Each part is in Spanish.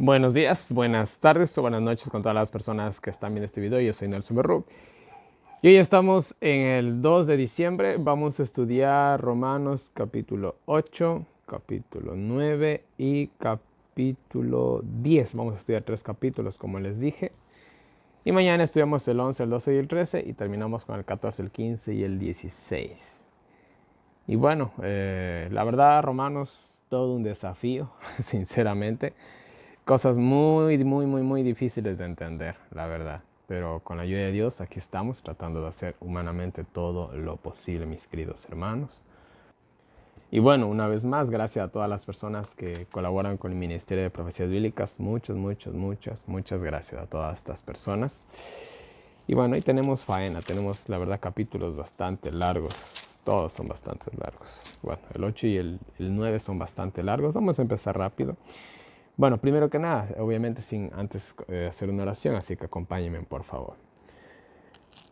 Buenos días, buenas tardes o buenas noches con todas las personas que están viendo este video. Yo soy Nelson Berru. Y hoy estamos en el 2 de diciembre. Vamos a estudiar Romanos capítulo 8, capítulo 9 y capítulo 10. Vamos a estudiar 3 capítulos, como les dije. Y mañana estudiamos el 11, el 12 y el 13 y terminamos con el 14, el 15 y el 16. Y bueno, la verdad, Romanos, todo un desafío, sinceramente. Cosas muy difíciles de entender, la verdad. Pero con la ayuda de Dios, aquí estamos tratando de hacer humanamente todo lo posible, mis queridos hermanos. Y bueno, una vez más, gracias a todas las personas que colaboran con el Ministerio de Profecías Bíblicas. Muchas gracias a todas estas personas. Y bueno, ahí tenemos faena, tenemos la verdad capítulos bastante largos. Todos son bastante largos. Bueno, el 8 y el 9 son bastante largos. Vamos a empezar rápido. Bueno, primero que nada, obviamente sin antes hacer una oración, así que acompáñenme, por favor.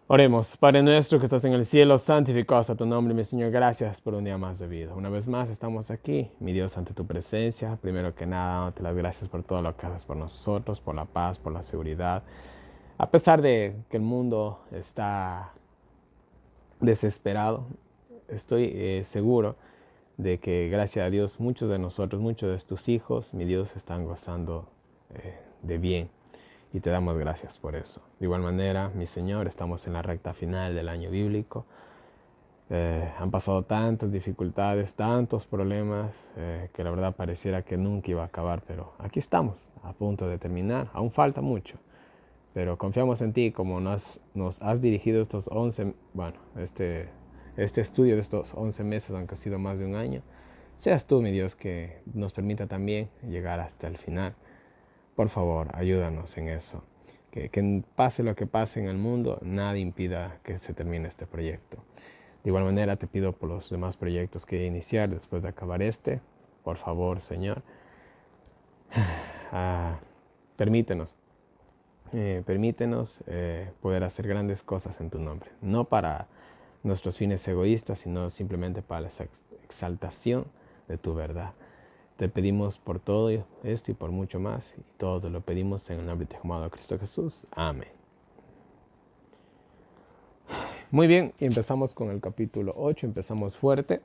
Oremos. Padre nuestro que estás en el cielo, santificado sea tu nombre, mi Señor. Gracias por un día más de vida. Una vez más estamos aquí, mi Dios, ante tu presencia. Primero que nada, dándote las gracias por todo lo que haces por nosotros, por la paz, por la seguridad. A pesar de que el mundo está desesperado, estoy seguro de que gracias a Dios muchos de nosotros, muchos de tus hijos, mi Dios, están gozando de bien y te damos gracias por eso. De igual manera, mi Señor, estamos en la recta final del año bíblico. Han pasado tantas dificultades, tantos problemas, que la verdad pareciera que nunca iba a acabar, pero aquí estamos, a punto de terminar. Aún falta mucho, pero confiamos en ti como nos has dirigido estos 11, bueno, este estudio de estos 11 meses, aunque ha sido más de un año. Seas tú, mi Dios, que nos permita también llegar hasta el final. Por favor, ayúdanos en eso. Que pase lo que pase en el mundo, nada impida que se termine este proyecto. De igual manera, te pido por los demás proyectos que iniciar después de acabar este. Por favor, Señor, permítenos poder hacer grandes cosas en tu nombre. No para nuestros fines egoístas, sino simplemente para la exaltación de tu verdad. Te pedimos por todo esto y por mucho más, y todo te lo pedimos en el nombre de tu amado Cristo Jesús. Amén. Muy bien, y empezamos con el capítulo 8, empezamos fuerte.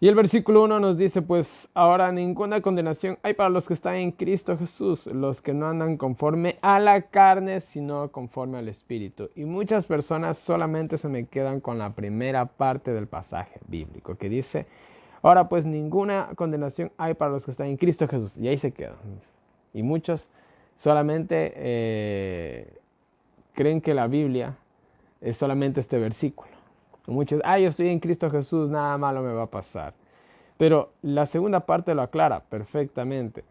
Y el versículo 1 nos dice, pues ahora ninguna condenación hay para los que están en Cristo Jesús, los que no andan conforme a la carne, sino conforme al Espíritu. Y muchas personas solamente se me quedan con la primera parte del pasaje bíblico, que dice, ahora pues ninguna condenación hay para los que están en Cristo Jesús. Y ahí se quedan. Y muchos solamente creen que la Biblia es solamente este versículo. Muchos, yo estoy en Cristo Jesús, nada malo me va a pasar. Pero la segunda parte lo aclara perfectamente,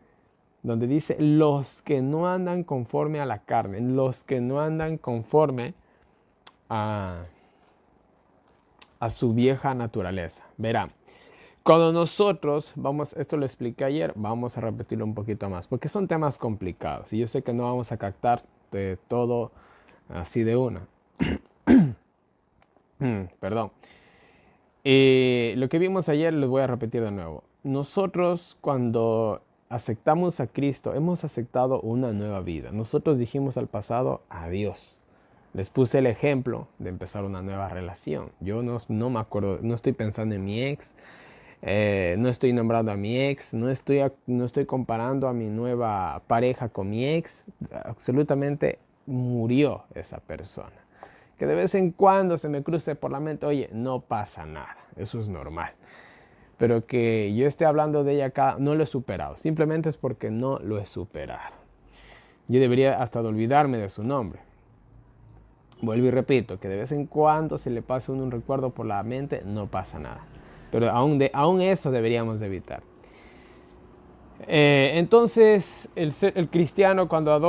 donde dice, los que no andan conforme a la carne, los que no andan conforme a su vieja naturaleza. Verá, cuando nosotros, esto lo expliqué ayer, vamos a repetirlo un poquito más, porque son temas complicados y yo sé que no vamos a captar de todo así de una. Perdón. Lo que vimos ayer les voy a repetir de nuevo. Nosotros cuando aceptamos a Cristo, hemos aceptado una nueva vida. Nosotros dijimos al pasado adiós. Les puse el ejemplo de empezar una nueva relación. Yo no me acuerdo, no estoy pensando en mi ex, no estoy nombrando a mi ex, no estoy comparando a mi nueva pareja con mi ex. Absolutamente murió esa persona. Que de vez en cuando se me cruce por la mente, oye, no pasa nada, eso es normal. Pero que yo esté hablando de ella acá, no lo he superado. Simplemente es porque no lo he superado. Yo debería hasta de olvidarme de su nombre. Vuelvo y repito, que de vez en cuando se le pase un recuerdo por la mente, no pasa nada. Pero aún eso deberíamos de evitar. Entonces, el cristiano cuando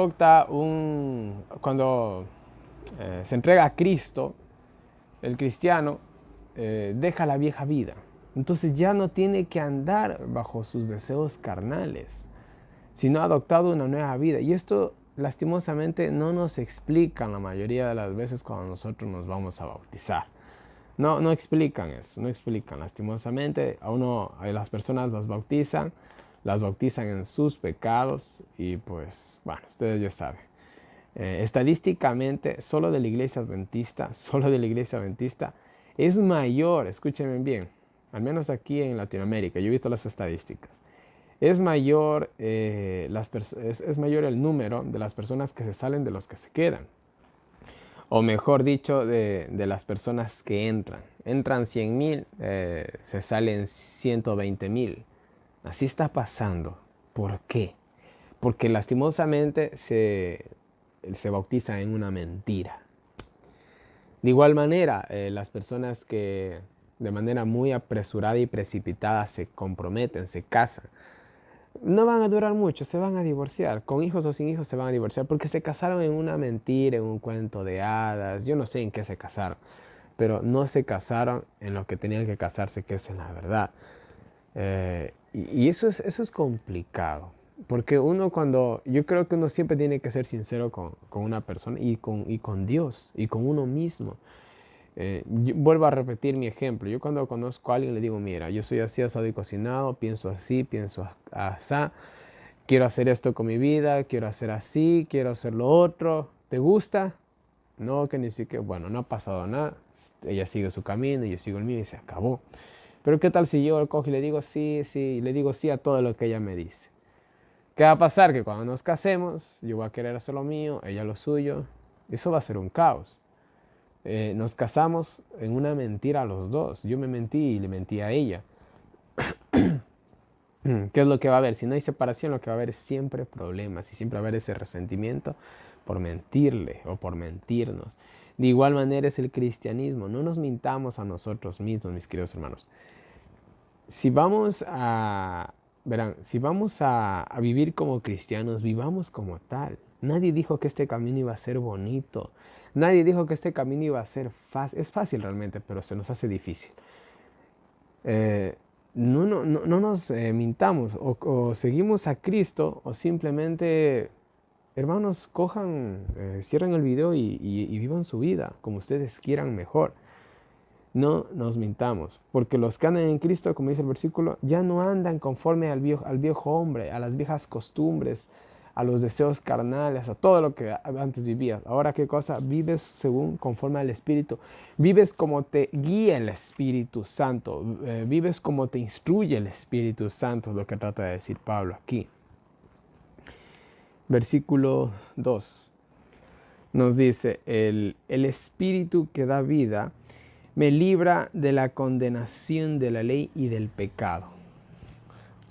se entrega a Cristo, el cristiano deja la vieja vida. Entonces ya no tiene que andar bajo sus deseos carnales, sino ha adoptado una nueva vida. Y esto lastimosamente no nos explican la mayoría de las veces cuando nosotros nos vamos a bautizar. No explican eso, no explican. Lastimosamente a las personas las bautizan las bautizan en sus pecados y pues, bueno, ustedes ya saben. Estadísticamente, solo de la iglesia adventista, es mayor, escúchenme bien, al menos aquí en Latinoamérica, yo he visto las estadísticas, es mayor, es mayor el número de las personas que se salen de los que se quedan. O mejor dicho, de las personas que entran. Entran 100,000, se salen 120,000. Así está pasando. ¿Por qué? Porque lastimosamente se bautiza en una mentira. De igual manera, las personas que de manera muy apresurada y precipitada se comprometen, se casan, no van a durar mucho, se van a divorciar. Con hijos o sin hijos se van a divorciar porque se casaron en una mentira, en un cuento de hadas. Yo no sé en qué se casaron, pero no se casaron en lo que tenían que casarse, que es en la verdad. Y eso es complicado. Porque yo creo que uno siempre tiene que ser sincero con una persona y con Dios y con uno mismo. Vuelvo a repetir mi ejemplo. Yo cuando conozco a alguien le digo, mira, yo soy así asado y cocinado, pienso así, pienso así, quiero hacer esto con mi vida, quiero hacer así, quiero hacer lo otro. ¿Te gusta? No, que ni siquiera, bueno, no ha pasado nada. Ella sigue su camino, yo sigo el mío y se acabó. Pero ¿qué tal si yo cojo y le digo sí, sí, le digo sí a todo lo que ella me dice? ¿Qué va a pasar? Que cuando nos casemos, yo voy a querer hacer lo mío, ella lo suyo. Eso va a ser un caos. Nos casamos en una mentira los dos. Yo me mentí y le mentí a ella. ¿Qué es lo que va a haber? Si no hay separación, lo que va a haber es siempre problemas y siempre va a haber ese resentimiento por mentirle o por mentirnos. De igual manera es el cristianismo. No nos mintamos a nosotros mismos, mis queridos hermanos. Si vamos a vivir como cristianos, vivamos como tal. Nadie dijo que este camino iba a ser bonito. Nadie dijo que este camino iba a ser fácil. Es fácil realmente, pero se nos hace difícil. No nos mintamos. O seguimos a Cristo o simplemente, hermanos, cierren el video y vivan su vida como ustedes quieran mejor. No nos mintamos, porque los que andan en Cristo, como dice el versículo, ya no andan conforme al viejo hombre, a las viejas costumbres, a los deseos carnales, a todo lo que antes vivías. Ahora, ¿qué cosa? Vives conforme al Espíritu. Vives como te guía el Espíritu Santo. Vives como te instruye el Espíritu Santo, es lo que trata de decir Pablo aquí. Versículo 2 nos dice, el Espíritu que da vida me libra de la condenación de la ley y del pecado.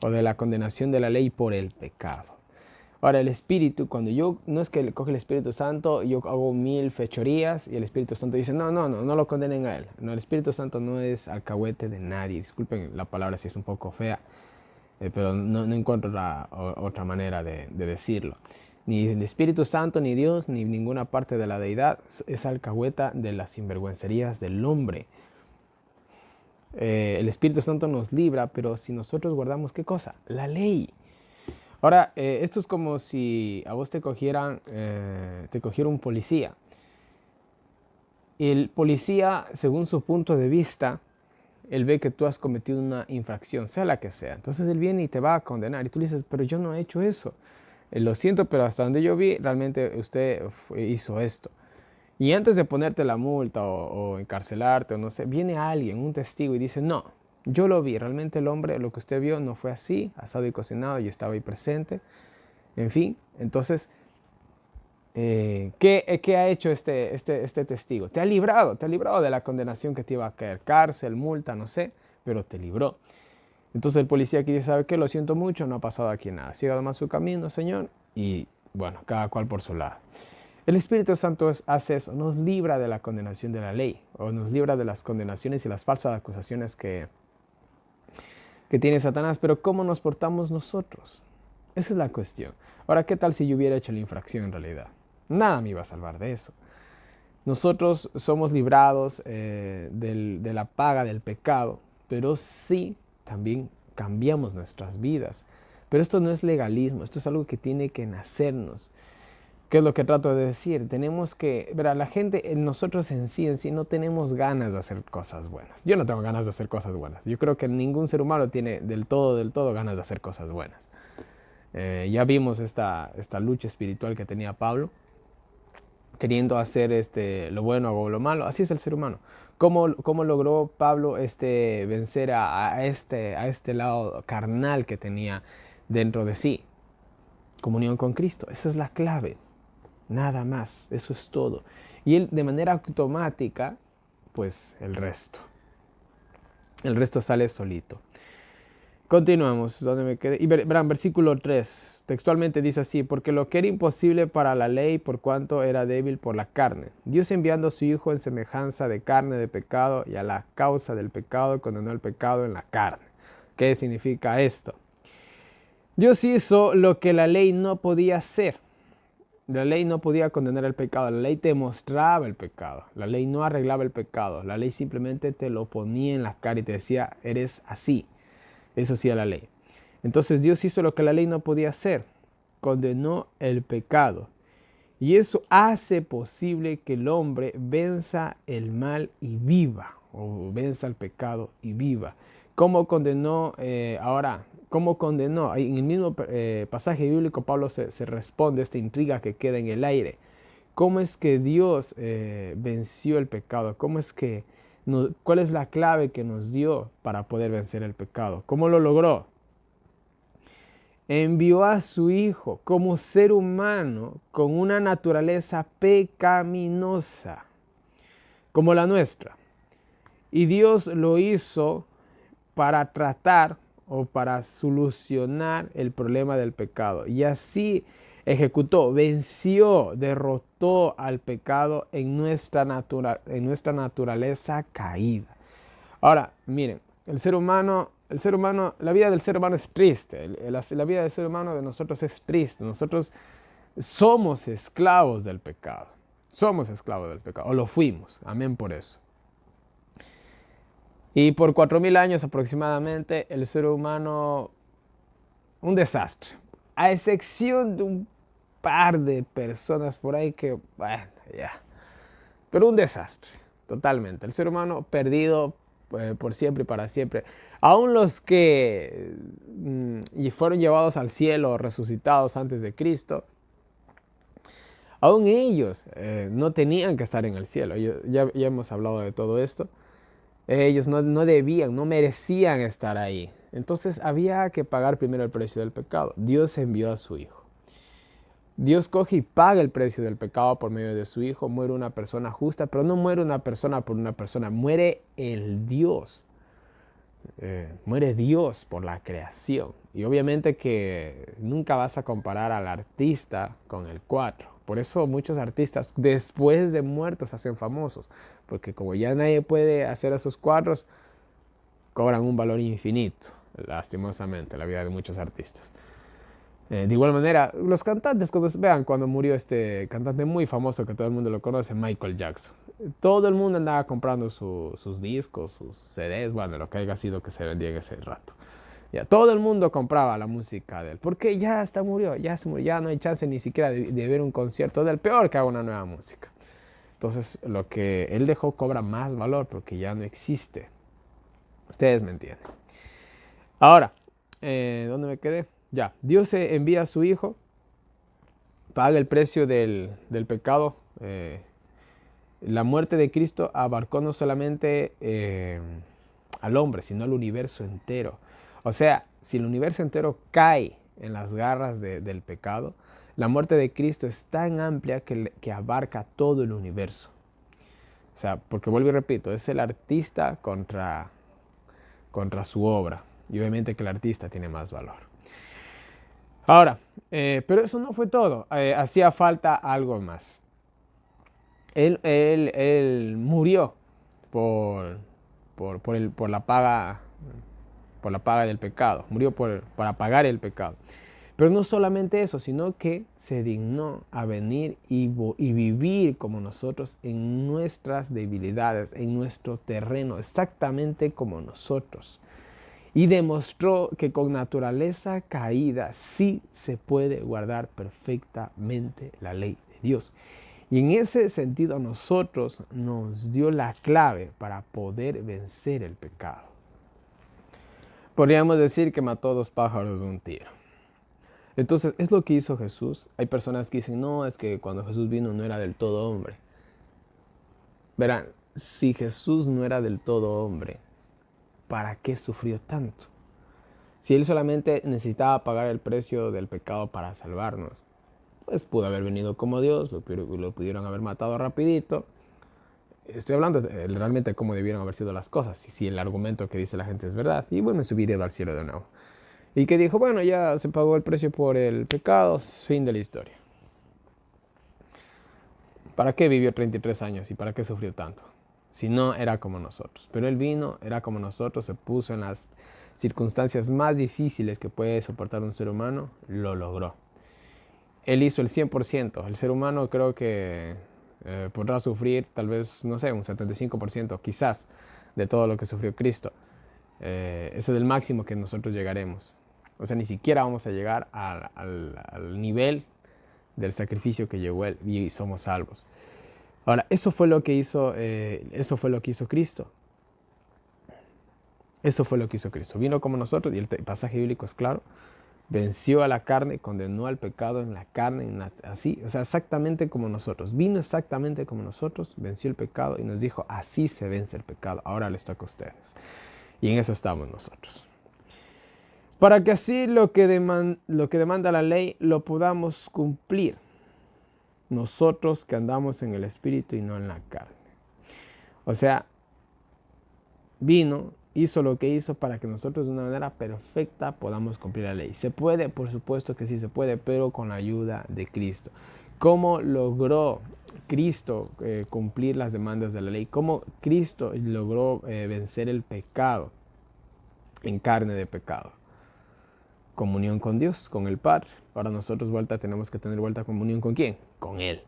O de la condenación de la ley por el pecado. Ahora, el Espíritu, no es que le coge el Espíritu Santo, yo hago 1000 fechorías y el Espíritu Santo dice, no lo condenen a él. No, el Espíritu Santo no es alcahuete de nadie. Disculpen la palabra si es un poco fea, pero no encuentro otra manera de decirlo. Ni el Espíritu Santo, ni Dios, ni ninguna parte de la deidad es alcahueta de las sinvergüencerías del hombre. El Espíritu Santo nos libra, pero si nosotros guardamos, ¿qué cosa? La ley. Ahora, esto es como si a vos te cogiera un policía. El policía, según su punto de vista, él ve que tú has cometido una infracción, sea la que sea. Entonces él viene y te va a condenar. Y tú le dices, pero yo no he hecho eso. Lo siento, pero hasta donde yo vi, realmente usted hizo esto. Y antes de ponerte la multa o encarcelarte o no sé, viene alguien, un testigo, y dice, no, yo lo vi. Realmente el hombre, lo que usted vio no fue así, asado y cocinado, yo estaba ahí presente. En fin, entonces, ¿qué ha hecho este testigo? Te ha librado de la condenación que te iba a caer, cárcel, multa, no sé, pero te libró. Entonces el policía aquí dice, ¿sabe qué? Lo siento mucho, no ha pasado aquí nada. Siga además su camino, Señor, y bueno, cada cual por su lado. El Espíritu Santo hace eso, nos libra de la condenación de la ley, o nos libra de las condenaciones y las falsas acusaciones que tiene Satanás, pero ¿cómo nos portamos nosotros? Esa es la cuestión. Ahora, ¿qué tal si yo hubiera hecho la infracción en realidad? Nada me iba a salvar de eso. Nosotros somos librados de la paga del pecado, pero sí también cambiamos nuestras vidas. Pero esto no es legalismo, esto es algo que tiene que nacernos. ¿Qué es lo que trato de decir? Tenemos que, verá, la gente, nosotros en sí no tenemos ganas de hacer cosas buenas. Yo no tengo ganas de hacer cosas buenas. Yo creo que ningún ser humano tiene del todo ganas de hacer cosas buenas. Ya vimos esta lucha espiritual que tenía Pablo, queriendo hacer lo bueno o lo malo. Así es el ser humano. ¿Cómo logró Pablo vencer a este lado carnal que tenía dentro de sí? Comunión con Cristo. Esa es la clave. Nada más. Eso es todo. Y él de manera automática, pues el resto. El resto sale solito. Continuamos, donde me quedé. Y verán, versículo 3, textualmente dice así: porque lo que era imposible para la ley, por cuanto era débil por la carne, Dios enviando a su Hijo en semejanza de carne de pecado, y a la causa del pecado condenó el pecado en la carne. ¿Qué significa esto? Dios hizo lo que la ley no podía hacer. La ley no podía condenar el pecado, la ley te mostraba el pecado, la ley no arreglaba el pecado, la ley simplemente te lo ponía en la cara y te decía, eres así. Eso hacía la ley. Entonces Dios hizo lo que la ley no podía hacer. Condenó el pecado. Y eso hace posible que el hombre venza el mal y viva. O venza el pecado y viva. ¿Cómo condenó ahora? ¿Cómo condenó? En el mismo pasaje bíblico Pablo se responde a esta intriga que queda en el aire. ¿Cómo es que Dios venció el pecado? ¿Cuál es la clave que nos dio para poder vencer el pecado? ¿Cómo lo logró? Envió a su Hijo como ser humano con una naturaleza pecaminosa, como la nuestra. Y Dios lo hizo para tratar o para solucionar el problema del pecado. Y así ejecutó, venció, derrotó al pecado en nuestra naturaleza caída. Ahora, miren, la vida del ser humano es triste. La vida del ser humano de nosotros es triste. Nosotros somos esclavos del pecado. Somos esclavos del pecado, o lo fuimos. Amén por eso. Y por 4000 años aproximadamente, el ser humano, un desastre. A excepción de un par de personas por ahí que, bueno, ya. Pero un desastre, totalmente. El ser humano perdido por siempre y para siempre. Aún los que fueron llevados al cielo, resucitados antes de Cristo, aún ellos no tenían que estar en el cielo. Ya hemos hablado de todo esto. Ellos no debían, no merecían estar ahí. Entonces había que pagar primero el precio del pecado. Dios envió a su Hijo. Dios coge y paga el precio del pecado por medio de su Hijo. Muere una persona justa, pero no muere una persona por una persona. Muere el Dios. Muere Dios por la creación. Y obviamente que nunca vas a comparar al artista con el cuadro. Por eso muchos artistas después de muertos se hacen famosos. Porque como ya nadie puede hacer esos cuadros, cobran un valor infinito. Lastimosamente, la vida de muchos artistas. De igual manera, los cantantes, cuando murió este cantante muy famoso que todo el mundo lo conoce, Michael Jackson. Todo el mundo andaba comprando sus discos, sus CDs, bueno, lo que haya sido que se vendía en ese rato. Ya, todo el mundo compraba la música de él, porque ya hasta murió, ya no hay chance ni siquiera de ver un concierto del peor que haga una nueva música. Entonces, lo que él dejó cobra más valor porque ya no existe. Ustedes me entienden. Ahora, ¿dónde me quedé? Ya, Dios envía a su Hijo, paga el precio del pecado. La muerte de Cristo abarcó no solamente al hombre, sino al universo entero. O sea, si el universo entero cae en las garras del pecado, la muerte de Cristo es tan amplia que abarca todo el universo. O sea, porque vuelvo y repito, es el artista contra su obra. Y obviamente que el artista tiene más valor. Ahora, pero eso no fue todo. Hacía falta algo más. Él murió por la paga del pecado. Murió para pagar el pecado. Pero no solamente eso, sino que se dignó a venir y vivir como nosotros en nuestras debilidades, en nuestro terreno, exactamente como nosotros. y demostró que con naturaleza caída sí se puede guardar perfectamente la ley de Dios. Y en ese sentido a nosotros nos dio la clave para poder vencer el pecado. Podríamos decir que mató dos pájaros de un tiro. Entonces, es lo que hizo Jesús. Hay personas que dicen, no, es que cuando Jesús vino no era del todo hombre. Verán, si Jesús no era del todo hombre, ¿para qué sufrió tanto? Si Él solamente necesitaba pagar el precio del pecado para salvarnos, pues pudo haber venido como Dios, lo pudieron haber matado rapidito. Estoy hablando realmente de cómo debieron haber sido las cosas, y si el argumento que dice la gente es verdad, y bueno, se hubiera ido al cielo de nuevo. Y que dijo, bueno, ya se pagó el precio por el pecado, fin de la historia. ¿Para qué vivió 33 años y para qué sufrió tanto? Si no era como nosotros. Pero Él vino, era como nosotros, se puso en las circunstancias más difíciles que puede soportar un ser humano, lo logró. Él hizo el 100%. El ser humano creo que podrá sufrir tal vez, no sé, un 75% quizás de todo lo que sufrió Cristo. Ese es el máximo que nosotros llegaremos. O sea, ni siquiera vamos a llegar al nivel del sacrificio que llegó Él y somos salvos. Ahora, eso fue lo que hizo Cristo. Eso fue lo que hizo Cristo. Vino como nosotros, y el pasaje bíblico es claro. Venció a la carne, condenó al pecado en la carne, así, o sea, exactamente como nosotros. Vino exactamente como nosotros, venció el pecado y nos dijo, así se vence el pecado. Ahora les toca a ustedes. Y en eso estamos nosotros. Para que así lo que demanda la ley lo podamos cumplir. Nosotros que andamos en el Espíritu y no en la carne. O sea, vino, hizo lo que hizo para que nosotros de una manera perfecta podamos cumplir la ley. ¿Se puede? Por supuesto que sí se puede, pero con la ayuda de Cristo. ¿Cómo logró Cristo cumplir las demandas de la ley? ¿Cómo Cristo logró vencer el pecado en carne de pecado? Comunión con Dios, con el Padre. Para nosotros tenemos que tener comunión ¿con quién? Con Él.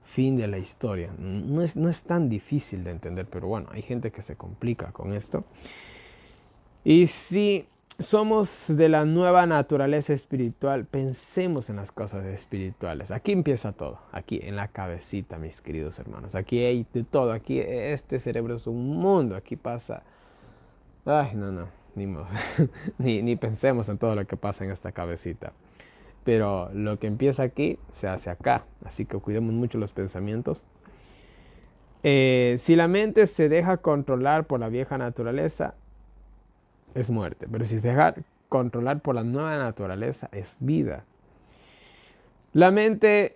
Fin de la historia. No es tan difícil de entender, pero bueno, hay gente que se complica con esto. Y si somos de la nueva naturaleza espiritual, pensemos en las cosas espirituales. Aquí empieza todo, aquí en la cabecita, mis queridos hermanos. Aquí hay de todo, aquí este cerebro es un mundo, aquí pasa... Ay, no, ni modo. ni pensemos en todo lo que pasa en esta cabecita. Pero lo que empieza aquí se hace acá. Así que cuidemos mucho los pensamientos. Si la mente se deja controlar por la vieja naturaleza, es muerte. Pero si se deja controlar por la nueva naturaleza, es vida. La mente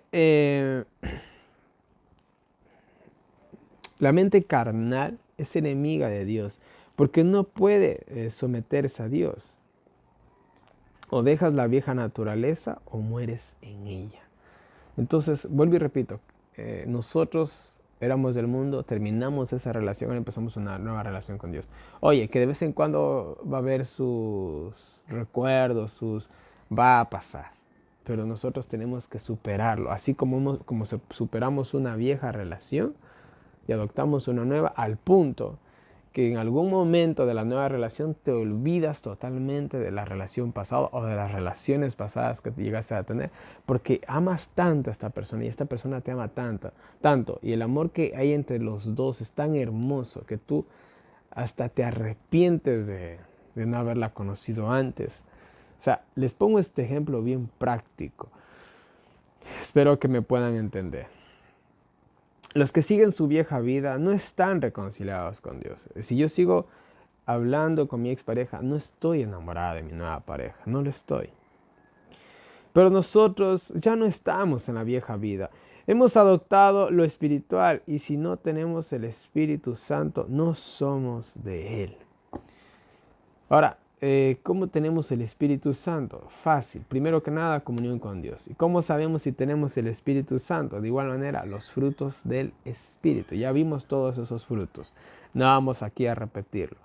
carnal es enemiga de Dios. Porque no puede someterse a Dios. O dejas la vieja naturaleza o mueres en ella. Entonces, vuelvo y repito, nosotros éramos del mundo, terminamos esa relación, ahora empezamos una nueva relación con Dios. Oye, que de vez en cuando va a haber sus recuerdos, va a pasar. Pero nosotros tenemos que superarlo. Así como superamos una vieja relación y adoptamos una nueva, al punto que en algún momento de la nueva relación te olvidas totalmente de la relación pasada o de las relaciones pasadas que te llegaste a tener, porque amas tanto a esta persona y esta persona te ama tanto, y el amor que hay entre los dos es tan hermoso que tú hasta te arrepientes de no haberla conocido antes. O sea, les pongo este ejemplo bien práctico. Espero que me puedan entender. Los que siguen su vieja vida no están reconciliados con Dios. Si yo sigo hablando con mi expareja, no estoy enamorada de mi nueva pareja, no lo estoy. Pero nosotros ya no estamos en la vieja vida. Hemos adoptado lo espiritual y si no tenemos el Espíritu Santo, no somos de Él. Ahora, ¿cómo tenemos el Espíritu Santo? Fácil. Primero que nada, comunión con Dios. ¿Y cómo sabemos si tenemos el Espíritu Santo? De igual manera, los frutos del Espíritu. Ya vimos todos esos frutos. No vamos aquí a repetirlo.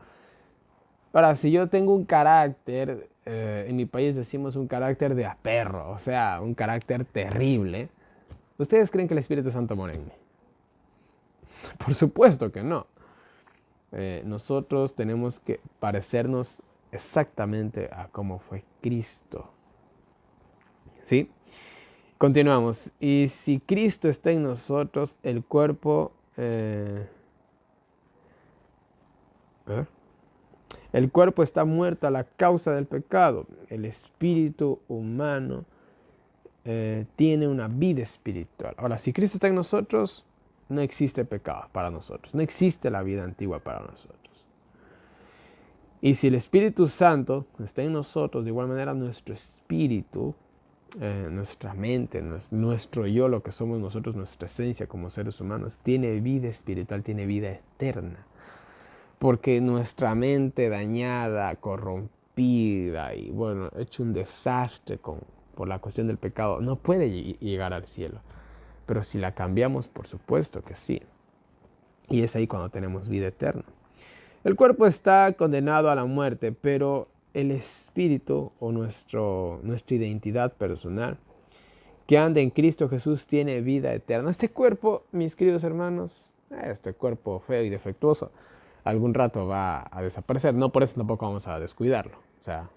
Ahora, si yo tengo un carácter, en mi país decimos un carácter de aperro, o sea, un carácter terrible, ¿ustedes creen que el Espíritu Santo mora en mí? Por supuesto que no. Nosotros tenemos que parecernos exactamente a cómo fue Cristo. ¿Sí? Continuamos. Y si Cristo está en nosotros, el cuerpo... el cuerpo está muerto a la causa del pecado. El espíritu humano tiene una vida espiritual. Ahora, si Cristo está en nosotros, no existe pecado para nosotros. No existe la vida antigua para nosotros. Y si el Espíritu Santo está en nosotros, de igual manera nuestro espíritu, nuestra mente, nuestro yo, lo que somos nosotros, nuestra esencia como seres humanos, tiene vida espiritual, tiene vida eterna. Porque nuestra mente dañada, corrompida y bueno, hecho un desastre por la cuestión del pecado, no puede llegar al cielo. Pero si la cambiamos, por supuesto que sí. Y es ahí cuando tenemos vida eterna. El cuerpo está condenado a la muerte, pero el espíritu o nuestra identidad personal que anda en Cristo Jesús tiene vida eterna. Este cuerpo, mis queridos hermanos, este cuerpo feo y defectuoso, algún rato va a desaparecer. No por eso tampoco vamos a descuidarlo. O sea,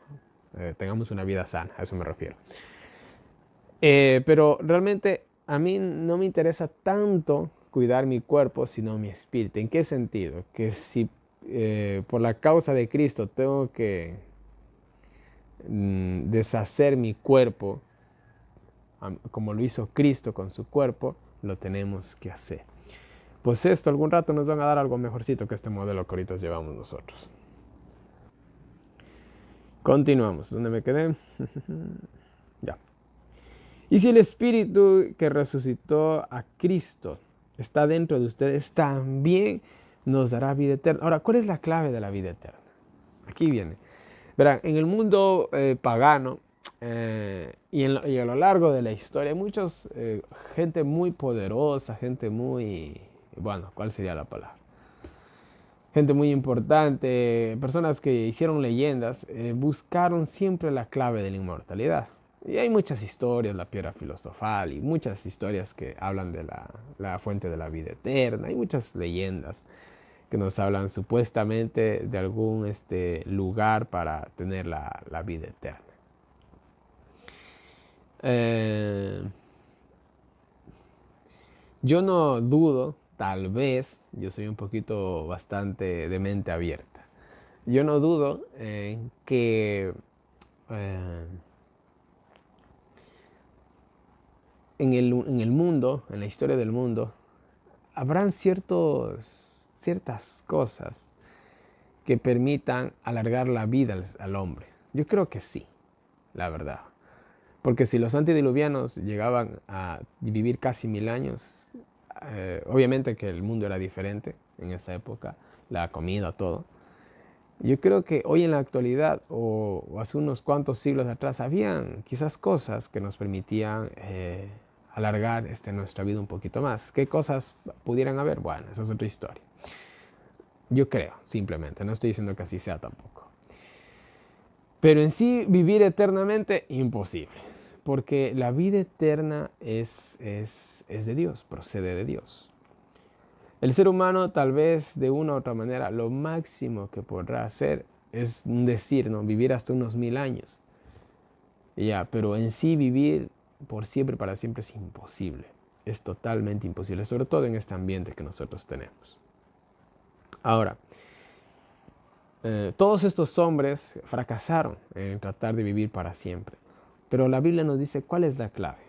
tengamos una vida sana, a eso me refiero. Pero realmente a mí no me interesa tanto cuidar mi cuerpo, sino mi espíritu. ¿En qué sentido? Que si por la causa de Cristo tengo que deshacer mi cuerpo, como lo hizo Cristo con su cuerpo, lo tenemos que hacer. Pues esto, algún rato nos van a dar algo mejorcito que este modelo que ahorita llevamos nosotros. Continuamos. ¿Dónde me quedé? Ya. Y si el Espíritu que resucitó a Cristo está dentro de ustedes, también nos dará vida eterna. Ahora, ¿cuál es la clave de la vida eterna? Aquí viene. Verán, en el mundo pagano y a lo largo de la historia hay muchos, gente muy poderosa, gente muy, bueno, ¿cuál sería la palabra? Gente muy importante, personas que hicieron leyendas, buscaron siempre la clave de la inmortalidad. Y hay muchas historias, la piedra filosofal y muchas historias que hablan de la fuente de la vida eterna. Hay muchas leyendas que nos hablan supuestamente de algún lugar para tener la vida eterna. Yo no dudo, tal vez, yo soy un poquito bastante de mente abierta. Yo no dudo que en el mundo, en la historia del mundo, habrán ciertas cosas que permitan alargar la vida al hombre. Yo creo que sí, la verdad. Porque si los antediluvianos llegaban a vivir casi 1000 años, obviamente que el mundo era diferente en esa época, la comida, todo. Yo creo que hoy en la actualidad o hace unos cuantos siglos atrás habían quizás cosas que nos permitían alargar nuestra vida un poquito más. ¿Qué cosas pudieran haber? Bueno, esa es otra historia. Yo creo, simplemente. No estoy diciendo que así sea tampoco. Pero en sí, vivir eternamente, imposible. Porque la vida eterna es de Dios, procede de Dios. El ser humano, tal vez de una u otra manera, lo máximo que podrá hacer es decir, ¿no? Vivir hasta unos 1000 años. Ya, pero en sí vivir por siempre, para siempre, es imposible. Es totalmente imposible, sobre todo en este ambiente que nosotros tenemos. Ahora, todos estos hombres fracasaron en tratar de vivir para siempre. Pero la Biblia nos dice cuál es la clave.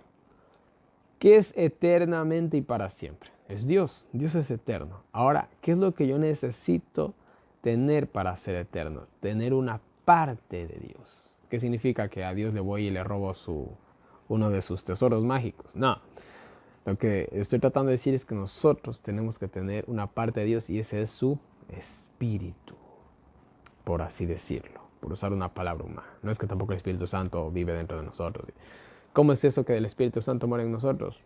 ¿Qué es eternamente y para siempre? Es Dios. Dios es eterno. Ahora, ¿qué es lo que yo necesito tener para ser eterno? Tener una parte de Dios. ¿Qué significa que a Dios le voy y le robo uno de sus tesoros mágicos? No. Lo que estoy tratando de decir es que nosotros tenemos que tener una parte de Dios y ese es su espíritu, por así decirlo, por usar una palabra humana. No es que tampoco el Espíritu Santo vive dentro de nosotros. ¿Cómo es eso que el Espíritu Santo muere en nosotros?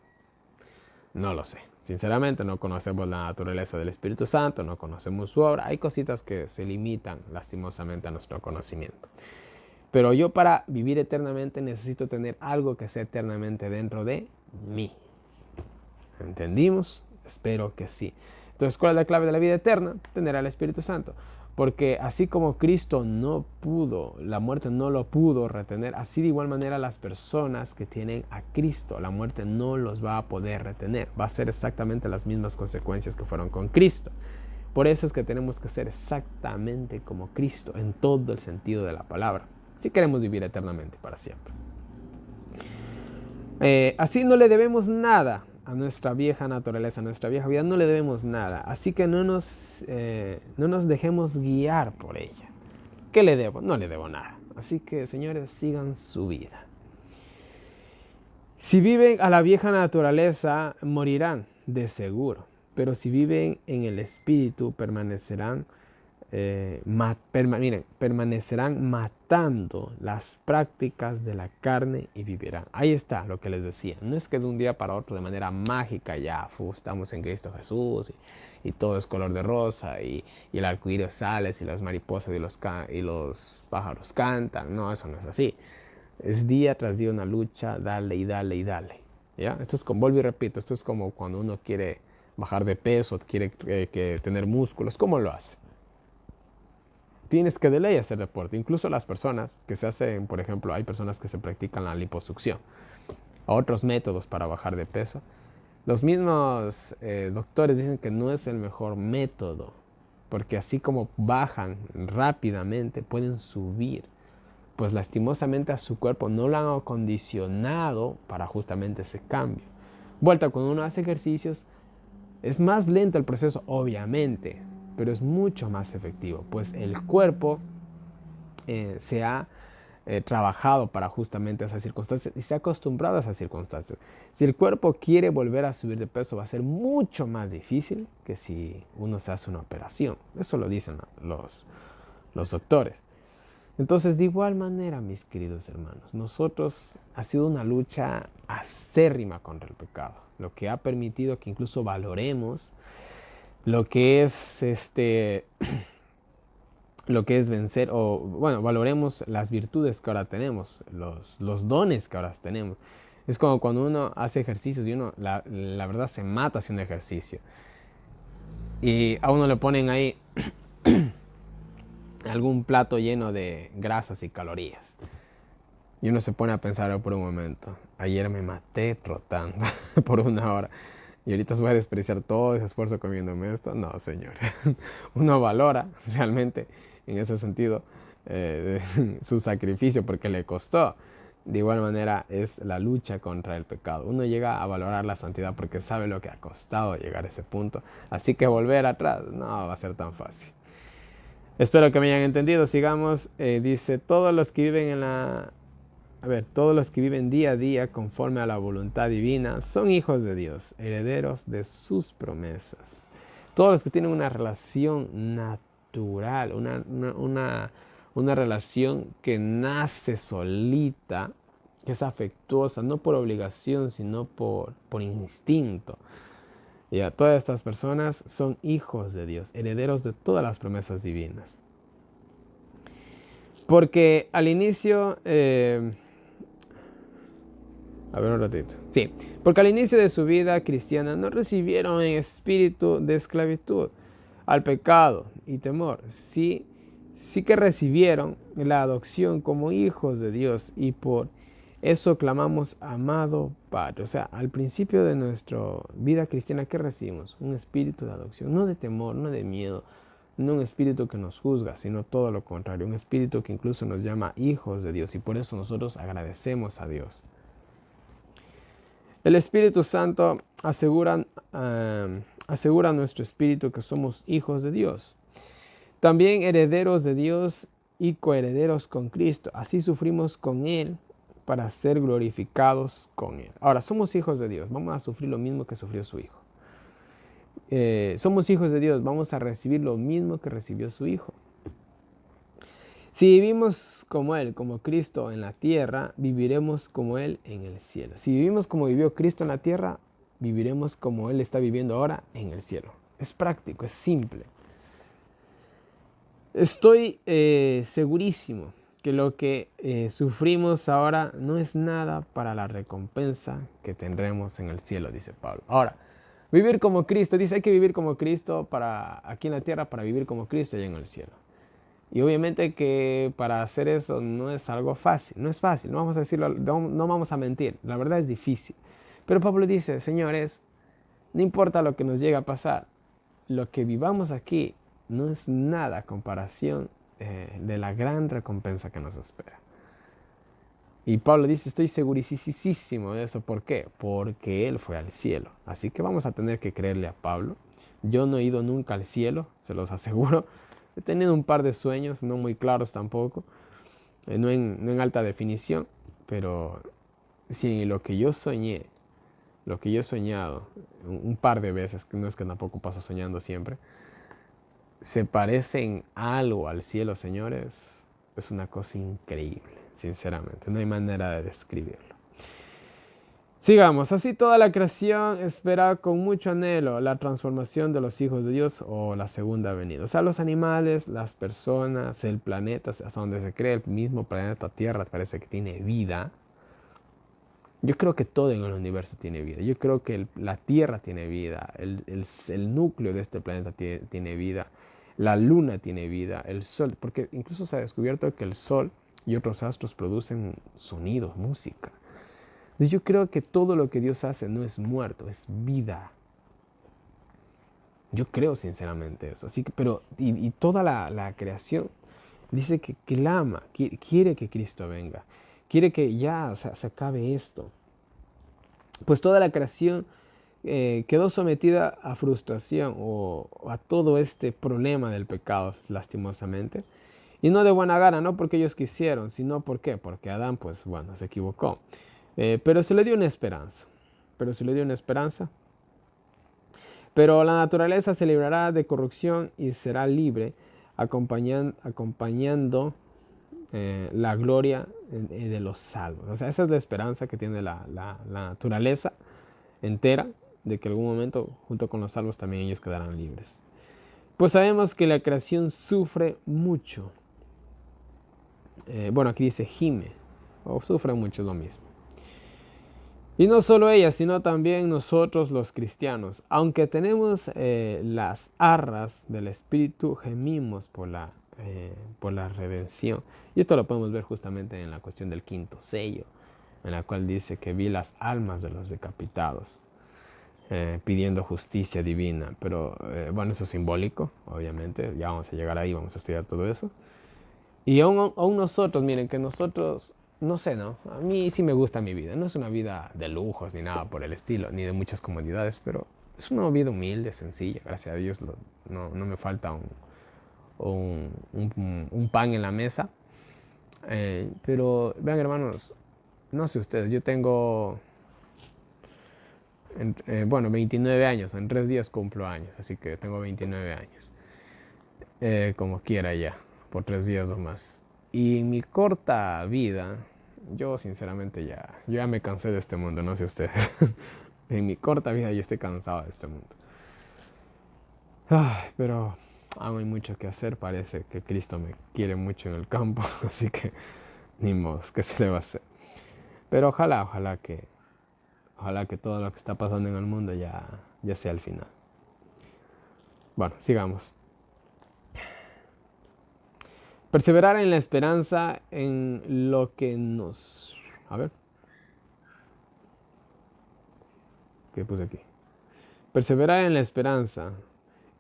No lo sé. Sinceramente no conocemos la naturaleza del Espíritu Santo, no conocemos su obra. Hay cositas que se limitan lastimosamente a nuestro conocimiento. Pero yo para vivir eternamente necesito tener algo que sea eternamente dentro de mí. ¿Entendimos? Espero que sí. Entonces, ¿cuál es la clave de la vida eterna? Tener al Espíritu Santo. Porque así como Cristo no pudo, la muerte no lo pudo retener, así de igual manera las personas que tienen a Cristo, la muerte no los va a poder retener. Va a ser exactamente las mismas consecuencias que fueron con Cristo. Por eso es que tenemos que ser exactamente como Cristo en todo el sentido de la palabra, si queremos vivir eternamente para siempre. Así no le debemos nada a nuestra vieja naturaleza, a nuestra vieja vida, no le debemos nada. Así que no nos dejemos guiar por ella. ¿Qué le debo? No le debo nada. Así que, señores, sigan su vida. Si viven a la vieja naturaleza, morirán, de seguro. Pero si viven en el Espíritu, permanecerán matando las prácticas de la carne y vivirán. Ahí está lo que les decía. No es que de un día para otro, de manera mágica, ya estamos en Cristo Jesús y todo es color de rosa y el arcoíris sale y las mariposas y los pájaros cantan. No, eso no es así. Es día tras día una lucha, dale y dale y dale. ¿Ya? Esto es como, vuelvo y repito, esto es como cuando uno quiere bajar de peso, quiere tener músculos. ¿Cómo lo hace? Tienes que de ley hacer deporte. Incluso las personas que se hacen, por ejemplo, hay personas que se practican la liposucción, otros métodos para bajar de peso. Los mismos doctores dicen que no es el mejor método, porque así como bajan rápidamente, pueden subir. Pues lastimosamente a su cuerpo no lo han acondicionado para justamente ese cambio. Vuelta, cuando uno hace ejercicios, es más lento el proceso, obviamente, pero es mucho más efectivo, pues el cuerpo se ha trabajado para justamente esas circunstancias y se ha acostumbrado a esas circunstancias. Si el cuerpo quiere volver a subir de peso, va a ser mucho más difícil que si uno se hace una operación. Eso lo dicen los doctores. Entonces, de igual manera, mis queridos hermanos, nosotros ha sido una lucha acérrima contra el pecado, lo que ha permitido que incluso valoremos lo que es lo que es vencer, o bueno, valoremos las virtudes que ahora tenemos, los dones que ahora tenemos. Es como cuando uno hace ejercicios y uno, la verdad, se mata haciendo ejercicio. Y a uno le ponen ahí algún plato lleno de grasas y calorías. Y uno se pone a pensar por un momento, ayer me maté trotando por 1 hora. Y ahorita voy a despreciar todo ese esfuerzo comiéndome esto. No, señor. Uno valora realmente, en ese sentido, su sacrificio porque le costó. De igual manera es la lucha contra el pecado. Uno llega a valorar la santidad porque sabe lo que ha costado llegar a ese punto. Así que volver atrás no va a ser tan fácil. Espero que me hayan entendido. Sigamos. Dice, todos los que viven día a día conforme a la voluntad divina son hijos de Dios, herederos de sus promesas. Todos los que tienen una relación natural, una relación que nace solita, que es afectuosa, no por obligación, sino por instinto. Ya, todas estas personas son hijos de Dios, herederos de todas las promesas divinas. Porque al inicio... A ver un ratito. Sí, porque al inicio de su vida cristiana no recibieron en espíritu de esclavitud al pecado y temor. Sí que recibieron la adopción como hijos de Dios y por eso clamamos amado Padre. O sea, al principio de nuestra vida cristiana, ¿qué recibimos? Un espíritu de adopción, no de temor, no de miedo, no un espíritu que nos juzga, sino todo lo contrario, un espíritu que incluso nos llama hijos de Dios y por eso nosotros agradecemos a Dios. El Espíritu Santo asegura a nuestro espíritu que somos hijos de Dios. También herederos de Dios y coherederos con Cristo. Así sufrimos con Él para ser glorificados con Él. Ahora, somos hijos de Dios. Vamos a sufrir lo mismo que sufrió su Hijo. Somos hijos de Dios. Vamos a recibir lo mismo que recibió su Hijo. Si vivimos como Él, como Cristo en la tierra, viviremos como Él en el cielo. Si vivimos como vivió Cristo en la tierra, viviremos como Él está viviendo ahora en el cielo. Es práctico, es simple. Estoy segurísimo que lo que sufrimos ahora no es nada para la recompensa que tendremos en el cielo, dice Pablo. Ahora, vivir como Cristo, dice, hay que vivir como Cristo aquí en la tierra para vivir como Cristo allá en el cielo. Y obviamente que para hacer eso no es algo fácil, no es fácil, no vamos a decirlo, no vamos a mentir, la verdad es difícil. Pero Pablo dice, señores, no importa lo que nos llegue a pasar, lo que vivamos aquí no es nada a comparación de la gran recompensa que nos espera. Y Pablo dice, estoy segurísimo de eso. ¿Por qué? Porque él fue al cielo. Así que vamos a tener que creerle a Pablo. Yo no he ido nunca al cielo, se los aseguro. He tenido un par de sueños, no muy claros tampoco, no en alta definición, pero sí, lo que yo soñé, lo que yo he soñado un par de veces, que no es que tampoco paso soñando siempre, se parecen algo al cielo, señores. Es una cosa increíble, sinceramente. No hay manera de describirlo. Sigamos. Así toda la creación espera con mucho anhelo la transformación de los hijos de Dios o la segunda venida. O sea, los animales, las personas, el planeta, hasta donde se cree el mismo planeta Tierra, parece que tiene vida. Yo creo que todo en el universo tiene vida. Yo creo que la Tierra tiene vida. El núcleo de este planeta tiene vida. La Luna tiene vida. El Sol. Porque incluso se ha descubierto que el Sol y otros astros producen sonidos, música. Entonces yo creo que todo lo que Dios hace no es muerto, es vida. Yo creo sinceramente eso. Así que, pero, y toda la creación dice que clama, quiere que Cristo venga. Quiere que ya se acabe esto. Pues toda la creación quedó sometida a frustración o a todo este problema del pecado, lastimosamente. Y no de buena gana, no porque ellos quisieron, sino ¿por qué? Porque Adán, pues bueno, se equivocó. Pero se le dio una esperanza. Pero la naturaleza se librará de corrupción y será libre, acompañando la gloria de los salvos. O sea, esa es la esperanza que tiene la naturaleza entera, de que en algún momento, junto con los salvos, también ellos quedarán libres. Pues sabemos que la creación sufre mucho. Bueno, aquí dice gime, o sufre mucho, es lo mismo. Y no solo ella, sino también nosotros los cristianos. Aunque tenemos las arras del Espíritu, gemimos por la redención. Y esto lo podemos ver justamente en la cuestión del quinto sello, en la cual dice que vi las almas de los decapitados, pidiendo justicia divina. Pero bueno, eso es simbólico, obviamente. Ya vamos a llegar ahí, vamos a estudiar todo eso. Y aún nosotros, miren, que nosotros, no sé, ¿no? A mí sí me gusta mi vida. No es una vida de lujos ni nada por el estilo, ni de muchas comodidades, pero es una vida humilde, sencilla. Gracias a Dios no me falta un pan en la mesa. Pero vean, hermanos, no sé ustedes, yo tengo, bueno, 29 años. En 3 días cumplo años, así que tengo 29 años. Como quiera ya, por 3 días o más. Y en mi corta vida, yo sinceramente yo ya me cansé de este mundo, no sé ustedes. En mi corta vida yo estoy cansado de este mundo. Pero aún hay mucho que hacer, parece que Cristo me quiere mucho en el campo, así que ni modo, ¿qué se le va a hacer? Pero ojalá que todo lo que está pasando en el mundo ya sea el final. Bueno, sigamos. Perseverar en la esperanza en lo que nos... A ver. ¿Qué puse aquí? Perseverar en la esperanza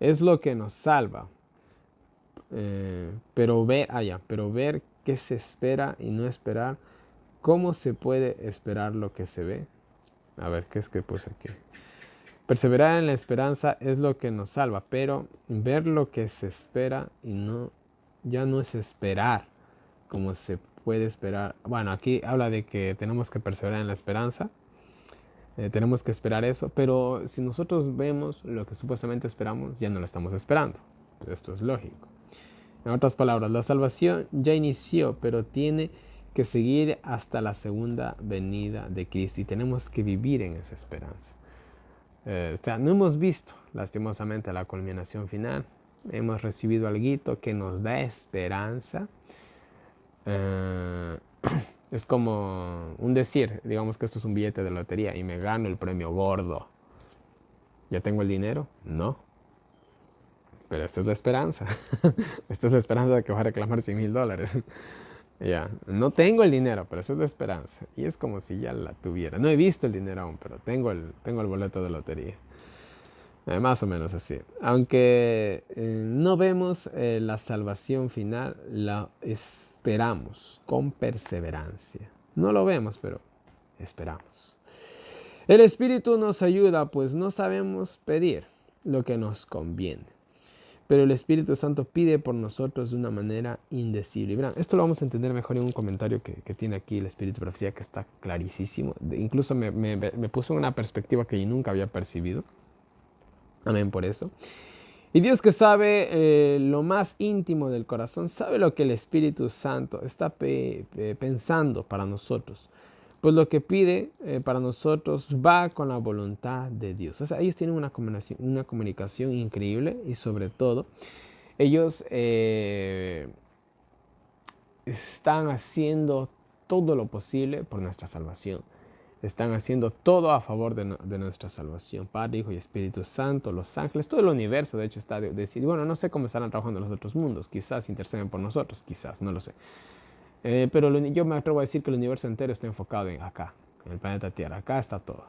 es lo que nos salva. Pero ver qué se espera y no esperar. ¿Cómo se puede esperar lo que se ve? A ver, ¿qué es que puse aquí? Perseverar en la esperanza es lo que nos salva, pero ver lo que se espera y ya no es esperar como se puede esperar. Bueno, aquí habla de que tenemos que perseverar en la esperanza, tenemos que esperar eso, pero si nosotros vemos lo que supuestamente esperamos, ya no lo estamos esperando. Esto es lógico. En otras palabras, la salvación ya inició, pero tiene que seguir hasta la segunda venida de Cristo y tenemos que vivir en esa esperanza. O sea, no hemos visto lastimosamente la culminación final. Hemos recibido algo que nos da esperanza. Es como un decir, digamos que esto es un billete de lotería y me gano el premio gordo. ¿Ya tengo el dinero? No. pero esta es la esperanza. Esta es la esperanza de que va a reclamar $100,000. Ya, no tengo el dinero, pero esa es la esperanza. Y es como si ya la tuviera. No he visto el dinero aún, pero tengo el boleto de lotería. Más o menos así. Aunque no vemos la salvación final, la esperamos con perseverancia. No lo vemos, pero esperamos. El Espíritu nos ayuda, pues no sabemos pedir lo que nos conviene. Pero el Espíritu Santo pide por nosotros de una manera indecible. Y verán, esto lo vamos a entender mejor en un comentario que tiene aquí el Espíritu de Profecía, que está clarísimo. Incluso me puso en una perspectiva que yo nunca había percibido. Amén por eso. Y Dios, que sabe lo más íntimo del corazón, sabe lo que el Espíritu Santo está pensando para nosotros. Pues lo que pide para nosotros va con la voluntad de Dios. O sea, ellos tienen una comunicación increíble, y sobre todo, ellos están haciendo todo lo posible por nuestra salvación. Están haciendo todo a favor de nuestra salvación. Padre, Hijo y Espíritu Santo, los ángeles, todo el universo, de hecho, está decidido. Bueno, no sé cómo estarán trabajando en los otros mundos. Quizás interceden por nosotros, quizás, no lo sé. Pero yo me atrevo a decir que el universo entero está enfocado en acá, en el planeta Tierra. Acá está todo.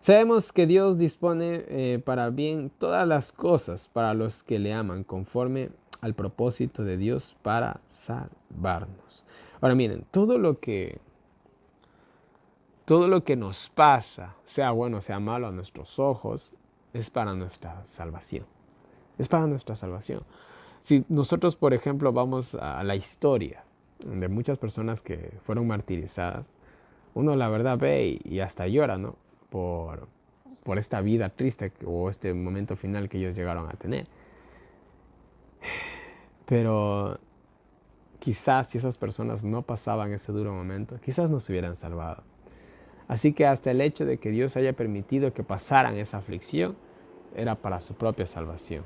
Sabemos que Dios dispone para bien todas las cosas para los que le aman, conforme al propósito de Dios para salvarnos. Ahora miren, todo lo que nos pasa, sea bueno o sea malo a nuestros ojos, es para nuestra salvación. Es para nuestra salvación. Si nosotros, por ejemplo, vamos a la historia de muchas personas que fueron martirizadas, uno la verdad ve y hasta llora, ¿no? Por esta vida triste o este momento final que ellos llegaron a tener. Pero quizás si esas personas no pasaban ese duro momento, quizás no se hubieran salvado. Así que hasta el hecho de que Dios haya permitido que pasaran esa aflicción, era para su propia salvación.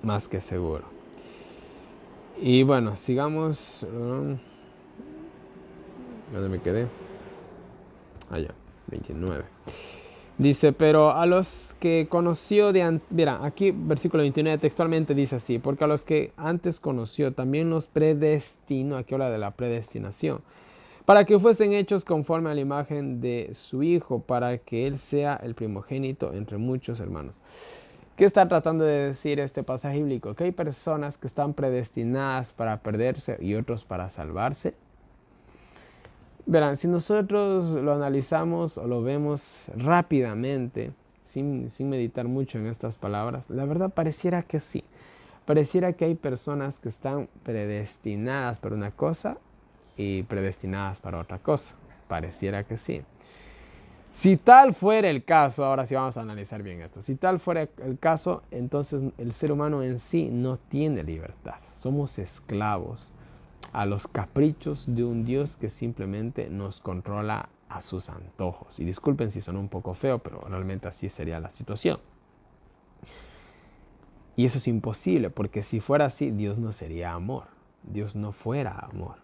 Más que seguro. Y bueno, sigamos. ¿Dónde me quedé? Allá, 29. Dice, pero a los que conoció de antes... Mira, aquí versículo 29 textualmente dice así, porque a los que antes conoció también los predestinó. Aquí habla de la predestinación. Para que fuesen hechos conforme a la imagen de su Hijo, para que Él sea el primogénito entre muchos hermanos. ¿Qué está tratando de decir este pasaje bíblico? Que hay personas que están predestinadas para perderse y otros para salvarse. Verán, si nosotros lo analizamos o lo vemos rápidamente, sin meditar mucho en estas palabras, la verdad pareciera que sí. Pareciera que hay personas que están predestinadas para una cosa y predestinadas para otra cosa. Pareciera que sí. Si tal fuera el caso, ahora sí vamos a analizar bien esto. Si tal fuera el caso, entonces el ser humano en sí no tiene libertad. Somos esclavos a los caprichos de un Dios que simplemente nos controla a sus antojos. Y disculpen si son un poco feo, pero realmente así sería la situación. Y eso es imposible, porque si fuera así, Dios no sería amor. Dios no fuera amor.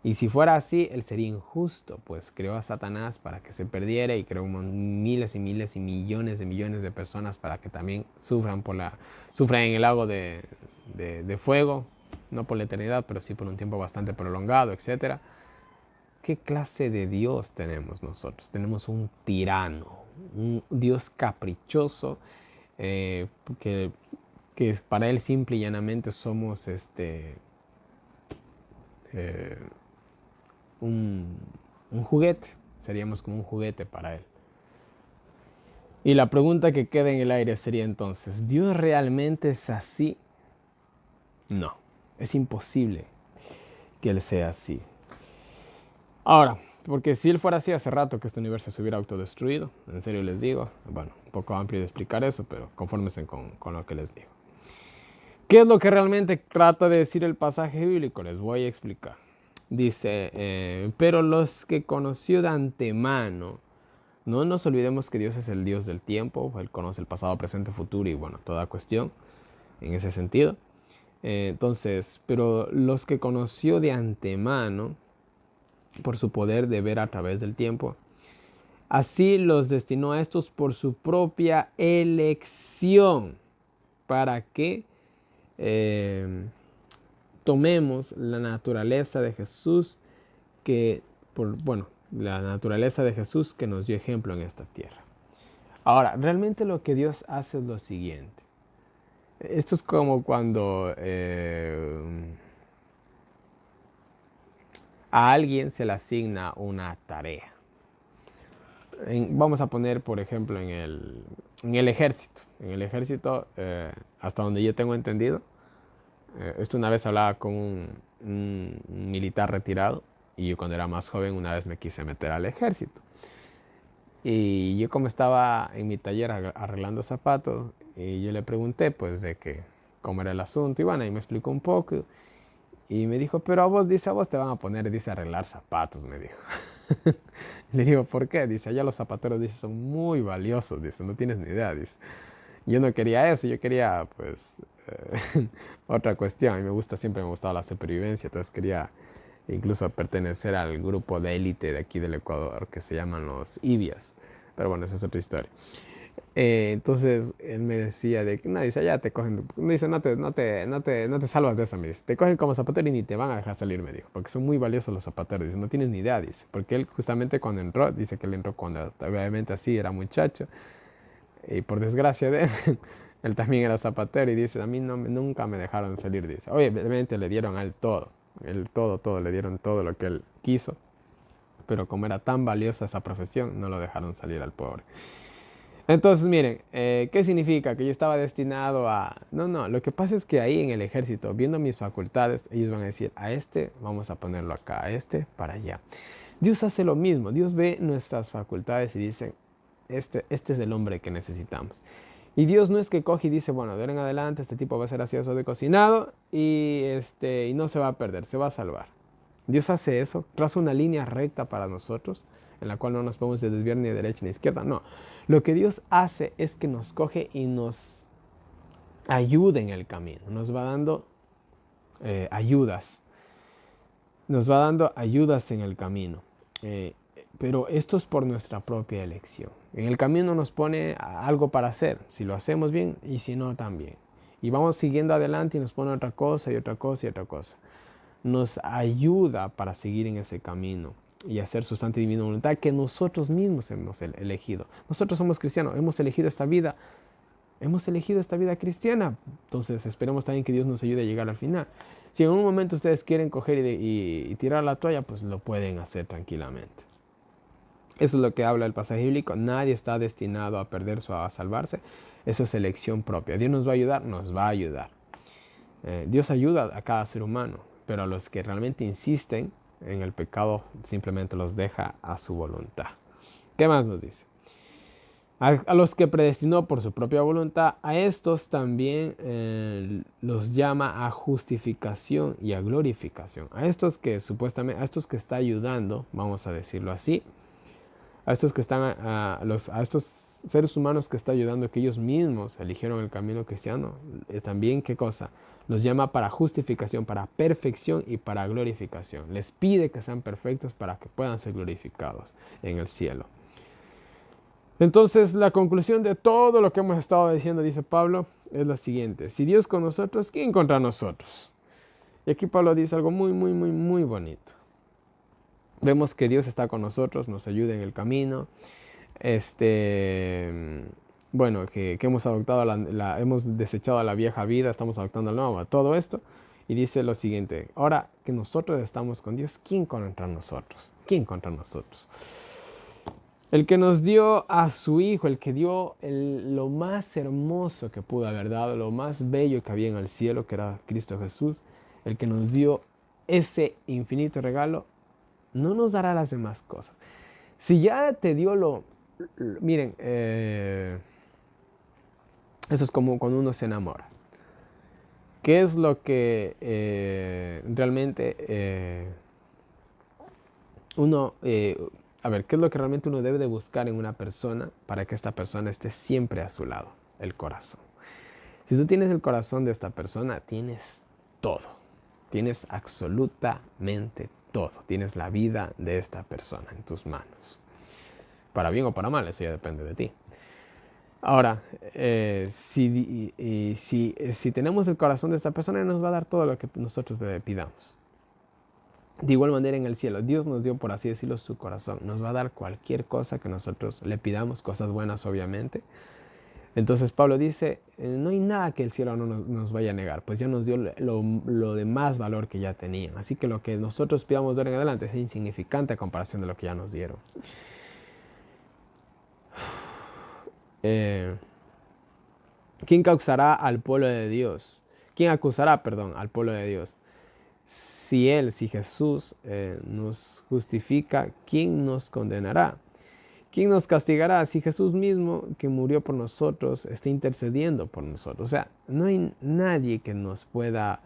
Y si fuera así, Él sería injusto, pues creó a Satanás para que se perdiera y creó miles y miles y millones de personas para que también sufran en el lago de fuego, no por la eternidad, pero sí por un tiempo bastante prolongado, etc. ¿Qué clase de Dios tenemos nosotros? Tenemos un tirano, un Dios caprichoso, que para Él simple y llanamente somos un juguete, seríamos como un juguete para Él. Y la pregunta que queda en el aire sería entonces, ¿Dios realmente es así? No, es imposible que Él sea así. Ahora, porque si Él fuera así, hace rato que este universo se hubiera autodestruido, en serio les digo, bueno, un poco amplio de explicar eso, pero confórmense con lo que les digo. ¿Qué es lo que realmente trata de decir el pasaje bíblico? Les voy a explicar. Dice, pero los que conoció de antemano, no nos olvidemos que Dios es el Dios del tiempo, Él conoce el pasado, presente, futuro y bueno, toda cuestión en ese sentido. Entonces, pero los que conoció de antemano, por su poder de ver a través del tiempo, Así los destinó a estos por su propia elección, para que tomemos la naturaleza de Jesús, la naturaleza de Jesús que nos dio ejemplo en esta tierra. Ahora, realmente lo que Dios hace es lo siguiente. Esto es como cuando a alguien se le asigna una tarea. Vamos a poner, por ejemplo, en el ejército. En el ejército, hasta donde yo tengo entendido, esto una vez hablaba con un militar retirado, y yo cuando era más joven una vez me quise meter al ejército. Y yo, como estaba en mi taller arreglando zapatos, y yo le pregunté pues de que cómo era el asunto, y bueno, ahí me explicó un poco, y me dijo, pero a vos te van a poner, dice, a arreglar zapatos, me dijo. Le digo, ¿por qué? Dice, allá los zapateros, dice, son muy valiosos, dice, no tienes ni idea, dice. Yo no quería eso, yo quería pues otra cuestión. A mí siempre me gustaba la supervivencia, entonces quería incluso pertenecer al grupo de élite de aquí del Ecuador que se llaman los Ibias. Pero bueno, esa es otra historia. Entonces él me decía de que no, dice, allá te cogen, dice, no te salvas de esa, me dice, te cogen como zapatero y ni te van a dejar salir, me dijo, porque son muy valiosos los zapateros, dice, no tienes ni idea, dice, porque él justamente cuando entró, dice que él entró cuando obviamente así era muchacho, y por desgracia de él, él también era zapatero, y dice, a mí nunca me dejaron salir, dice, obviamente le dieron a él todo, le dieron todo lo que él quiso, pero como era tan valiosa esa profesión, no lo dejaron salir al pobre. Entonces, miren, ¿qué significa? Que yo estaba destinado a... No, lo que pasa es que ahí en el ejército, viendo mis facultades, ellos van a decir, a este vamos a ponerlo acá, a este para allá. Dios hace lo mismo, Dios ve nuestras facultades y dice, este es el hombre que necesitamos. Y Dios no es que coge y dice, bueno, de ahora en adelante este tipo va a ser así eso de cocinado y no se va a perder, se va a salvar. Dios hace eso, traza una línea recta para nosotros, en la cual no nos podemos desviar ni de derecha ni de izquierda, no. Lo que Dios hace es que nos coge y nos ayuda en el camino, nos va dando ayudas, nos va dando ayudas en el camino. Pero esto es por nuestra propia elección. En el camino nos pone algo para hacer, si lo hacemos bien y si no también. Y vamos siguiendo adelante y nos pone otra cosa y otra cosa y otra cosa. Nos ayuda para seguir en ese camino y hacer su santa y divina voluntad que nosotros mismos hemos elegido. Nosotros somos cristianos, hemos elegido esta vida cristiana. Entonces esperemos también que Dios nos ayude a llegar al final. Si en un momento ustedes quieren coger y tirar la toalla, pues lo pueden hacer tranquilamente. Eso es lo que habla el pasaje bíblico. Nadie está destinado a perderse o a salvarse. Eso es elección propia. Dios nos va a ayudar, nos va a ayudar. Dios ayuda a cada ser humano, pero a los que realmente insisten en el pecado simplemente los deja a su voluntad. ¿Qué más nos dice? A los que predestinó por su propia voluntad, a estos también los llama a justificación y a glorificación. A estos que supuestamente, a estos que está ayudando, vamos a decirlo así, a estos que están, a estos seres humanos que está ayudando, que ellos mismos eligieron el camino cristiano, también, ¿qué cosa? Los llama para justificación, para perfección y para glorificación. Les pide que sean perfectos para que puedan ser glorificados en el cielo. Entonces, la conclusión de todo lo que hemos estado diciendo, dice Pablo, es la siguiente. Si Dios con nosotros, ¿quién contra nosotros? Y aquí Pablo dice algo muy, muy, muy, muy bonito. Vemos que Dios está con nosotros, nos ayuda en el camino. Bueno, que hemos adoptado hemos desechado a la vieja vida, estamos adoptando al nuevo, todo esto. Y dice lo siguiente, ahora que nosotros estamos con Dios, ¿quién contra nosotros? ¿Quién contra nosotros? El que nos dio a su Hijo, el que dio lo más hermoso que pudo haber dado, lo más bello que había en el cielo, que era Cristo Jesús, el que nos dio ese infinito regalo, no nos dará las demás cosas. Si ya te dio miren, eso es como cuando uno se enamora. ¿Qué es lo que realmente qué es lo que realmente uno debe de buscar en una persona para que esta persona esté siempre a su lado? El corazón. Si tú tienes el corazón de esta persona, tienes todo. Tienes absolutamente todo. Tienes la vida de esta persona en tus manos. Para bien o para mal, eso ya depende de ti. Ahora, si tenemos el corazón de esta persona, nos va a dar todo lo que nosotros le pidamos. De igual manera en el cielo, Dios nos dio, por así decirlo, su corazón. Nos va a dar cualquier cosa que nosotros le pidamos, cosas buenas obviamente. Entonces Pablo dice, no hay nada que el cielo no nos vaya a negar, pues ya nos dio lo de más valor que ya tenían. Así que lo que nosotros pidamos de ahora en adelante es insignificante a comparación de lo que ya nos dieron. ¿Quién causará al pueblo de Dios? ¿Quién acusará, perdón, al pueblo de Dios? Si Jesús nos justifica, ¿quién nos condenará? ¿Quién nos castigará? Si Jesús mismo, que murió por nosotros, está intercediendo por nosotros. O sea, no hay nadie que nos pueda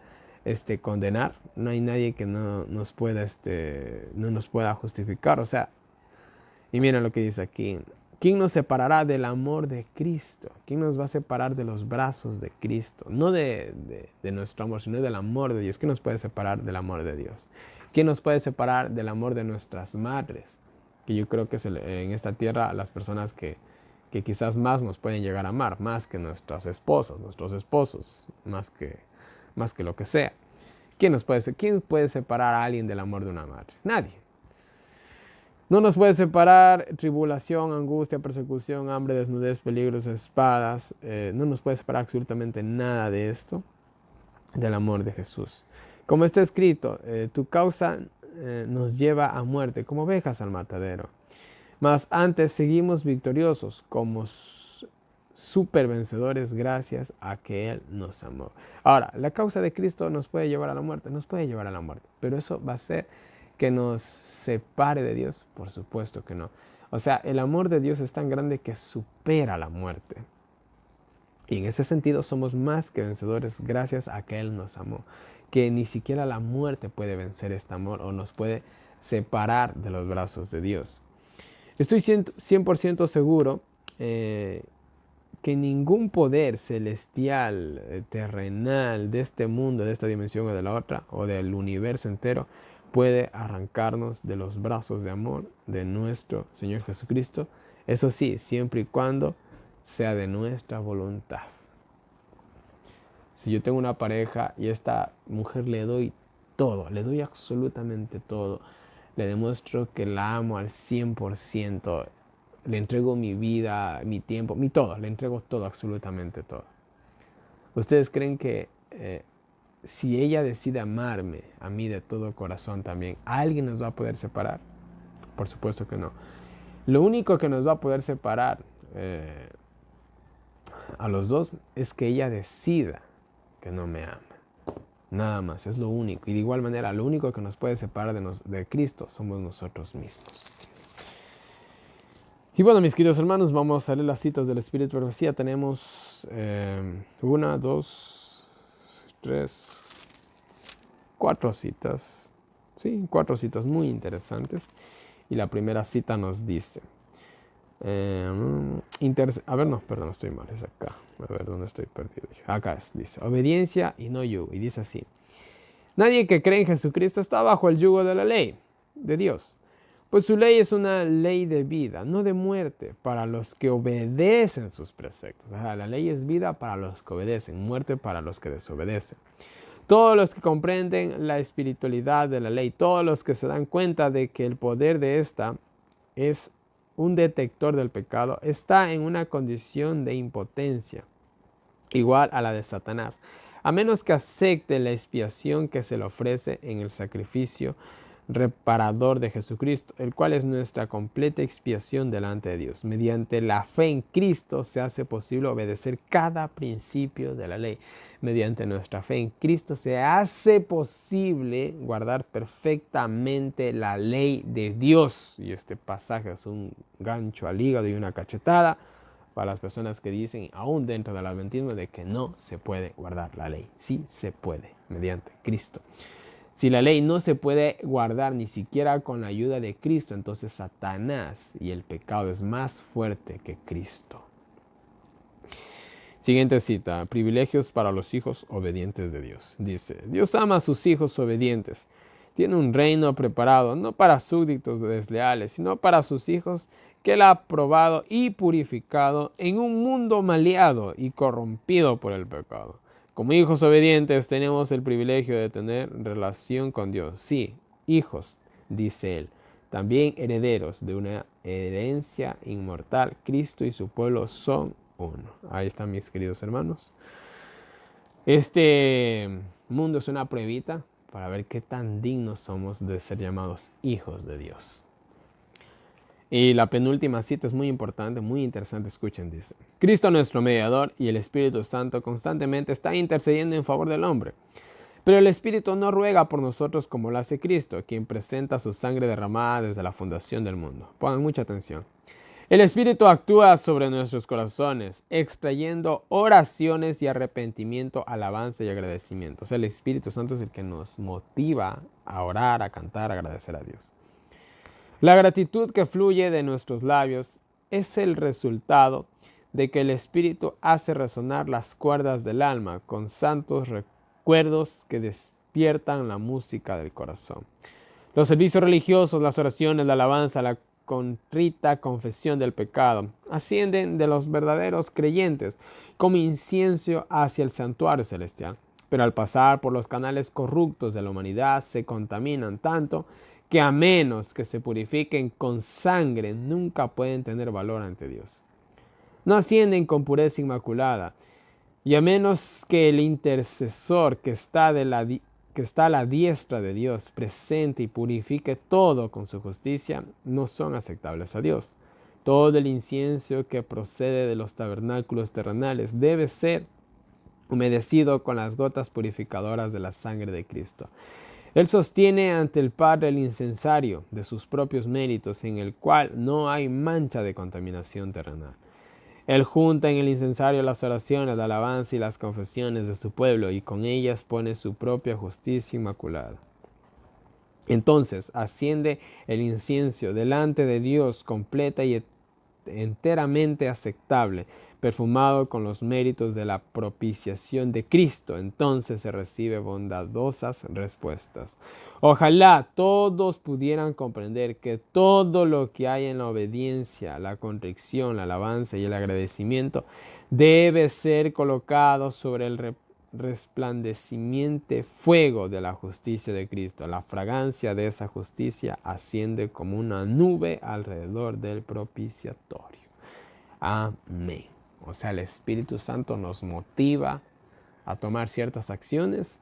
condenar, no hay nadie que no nos pueda justificar. O sea, y miren lo que dice aquí. ¿Quién nos separará del amor de Cristo? ¿Quién nos va a separar de los brazos de Cristo? No de nuestro amor, sino del amor de Dios. ¿Quién nos puede separar del amor de Dios? ¿Quién nos puede separar del amor de nuestras madres? Que yo creo que es en esta tierra las personas que quizás más nos pueden llegar a amar, más que nuestras esposas, nuestros esposos, más que lo que sea. ¿Quién puede separar a alguien del amor de una madre? Nadie. No nos puede separar tribulación, angustia, persecución, hambre, desnudez, peligros, espadas. No nos puede separar absolutamente nada de esto del amor de Jesús. Como está escrito, tu causa nos lleva a muerte, como ovejas al matadero. Mas antes seguimos victoriosos como super vencedores gracias a que Él nos amó. Ahora, la causa de Cristo nos puede llevar a la muerte, pero eso va a ser que nos separe de Dios, por supuesto que no. O sea, el amor de Dios es tan grande que supera la muerte. Y en ese sentido somos más que vencedores gracias a que Él nos amó. Que ni siquiera la muerte puede vencer este amor o nos puede separar de los brazos de Dios. Estoy 100% seguro que ningún poder celestial, terrenal, de este mundo, de esta dimensión o de la otra, o del universo entero, puede arrancarnos de los brazos de amor de nuestro Señor Jesucristo. Eso sí, siempre y cuando sea de nuestra voluntad. Si yo tengo una pareja y a esta mujer le doy todo, le doy absolutamente todo, le demuestro que la amo al 100%, le entrego mi vida, mi tiempo, mi todo, le entrego todo, absolutamente todo. ¿Ustedes creen que si ella decide amarme a mí de todo corazón también, ¿alguien nos va a poder separar? Por supuesto que no. Lo único que nos va a poder separar a los dos es que ella decida que no me ama. Nada más, es lo único. Y de igual manera, lo único que nos puede separar de Cristo somos nosotros mismos. Y bueno, mis queridos hermanos, vamos a leer las citas del Espíritu de Profecía. Tenemos 1, 2, 3, 4 citas. Sí, 4 citas muy interesantes. Y la primera cita nos dice... estoy mal, es acá. A ver, ¿dónde estoy perdido? Acá dice, obediencia y no yugo. Y dice así, nadie que cree en Jesucristo está bajo el yugo de la ley de Dios. Pues su ley es una ley de vida, no de muerte, para los que obedecen sus preceptos. O sea, la ley es vida para los que obedecen, muerte para los que desobedecen. Todos los que comprenden la espiritualidad de la ley, todos los que se dan cuenta de que el poder de esta es un detector del pecado, está en una condición de impotencia, igual a la de Satanás, a menos que acepte la expiación que se le ofrece en el sacrificio reparador de Jesucristo, el cual es nuestra completa expiación delante de Dios. Mediante la fe en Cristo se hace posible obedecer cada principio de la ley. Mediante nuestra fe en Cristo se hace posible guardar perfectamente la ley de Dios. Y este pasaje es un gancho al hígado y una cachetada para las personas que dicen, aún dentro del adventismo, de que no se puede guardar la ley. Sí se puede, mediante Cristo. Si la ley no se puede guardar ni siquiera con la ayuda de Cristo, entonces Satanás y el pecado es más fuerte que Cristo. Siguiente cita, privilegios para los hijos obedientes de Dios. Dice, Dios ama a sus hijos obedientes. tiene un reino preparado, no para súbditos desleales, sino para sus hijos que Él ha probado y purificado en un mundo maleado y corrompido por el pecado. Como hijos obedientes tenemos el privilegio de tener relación con Dios. Sí, hijos, dice Él, también herederos de una herencia inmortal. Cristo y su pueblo son uno. Ahí están, mis queridos hermanos. Este mundo es una pruebita para ver qué tan dignos somos de ser llamados hijos de Dios. Y la penúltima cita es muy importante, muy interesante. Escuchen, dice: Cristo nuestro mediador y el Espíritu Santo constantemente están intercediendo en favor del hombre. Pero el Espíritu no ruega por nosotros como lo hace Cristo, quien presenta su sangre derramada desde la fundación del mundo. Pongan mucha atención. El Espíritu actúa sobre nuestros corazones, extrayendo oraciones y arrepentimiento, alabanza y agradecimiento. O sea, el Espíritu Santo es el que nos motiva a orar, a cantar, a agradecer a Dios. La gratitud que fluye de nuestros labios es el resultado de que el Espíritu hace resonar las cuerdas del alma con santos recuerdos que despiertan la música del corazón. Los servicios religiosos, las oraciones, la alabanza, la contrita confesión del pecado ascienden de los verdaderos creyentes como incienso hacia el santuario celestial. Pero al pasar por los canales corruptos de la humanidad se contaminan tanto que a menos que se purifiquen con sangre nunca pueden tener valor ante Dios. No ascienden con pureza inmaculada, y a menos que el intercesor que está a la diestra de Dios presente y purifique todo con su justicia, no son aceptables a Dios. Todo el incienso que procede de los tabernáculos terrenales debe ser humedecido con las gotas purificadoras de la sangre de Cristo. Él sostiene ante el Padre el incensario de sus propios méritos, en el cual no hay mancha de contaminación terrenal. Él junta en el incensario las oraciones, la alabanza y las confesiones de su pueblo, y con ellas pone su propia justicia inmaculada. Entonces asciende el incienso delante de Dios completa y enteramente aceptable, perfumado con los méritos de la propiciación de Cristo. Entonces se recibe bondadosas respuestas. Ojalá todos pudieran comprender que todo lo que hay en la obediencia, la contrición, la alabanza y el agradecimiento debe ser colocado sobre el resplandeciente fuego de la justicia de Cristo. La fragancia de esa justicia asciende como una nube alrededor del propiciatorio. Amén. O sea, el Espíritu Santo nos motiva a tomar ciertas acciones.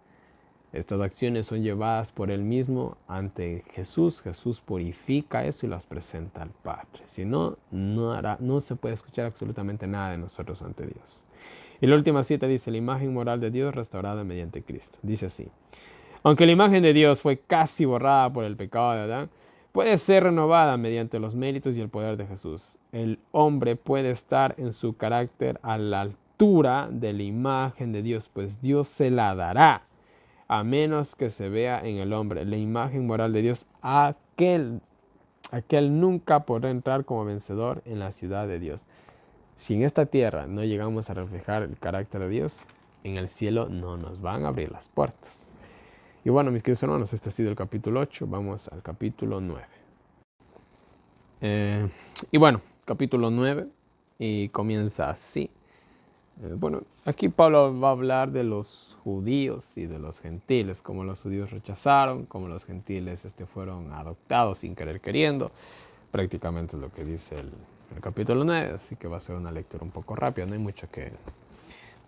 Estas acciones son llevadas por Él mismo ante Jesús. Jesús purifica eso y las presenta al Padre. Si no, no se puede escuchar absolutamente nada de nosotros ante Dios. Y la última cita dice: la imagen moral de Dios restaurada mediante Cristo. Dice así: aunque la imagen de Dios fue casi borrada por el pecado de Adán, puede ser renovada mediante los méritos y el poder de Jesús. El hombre puede estar en su carácter a la altura de la imagen de Dios, pues Dios se la dará, a menos que se vea en el hombre la imagen moral de Dios. Aquel nunca podrá entrar como vencedor en la ciudad de Dios. Si en esta tierra no llegamos a reflejar el carácter de Dios, en el cielo no nos van a abrir las puertas. Y bueno, mis queridos hermanos, este ha sido el capítulo 8. Vamos al capítulo 9. Y bueno, capítulo 9 y comienza así. Bueno, aquí Pablo va a hablar de los judíos y de los gentiles, cómo los judíos rechazaron, cómo los gentiles fueron adoptados sin querer queriendo. Prácticamente es lo que dice el capítulo 9, así que va a ser una lectura un poco rápida. No hay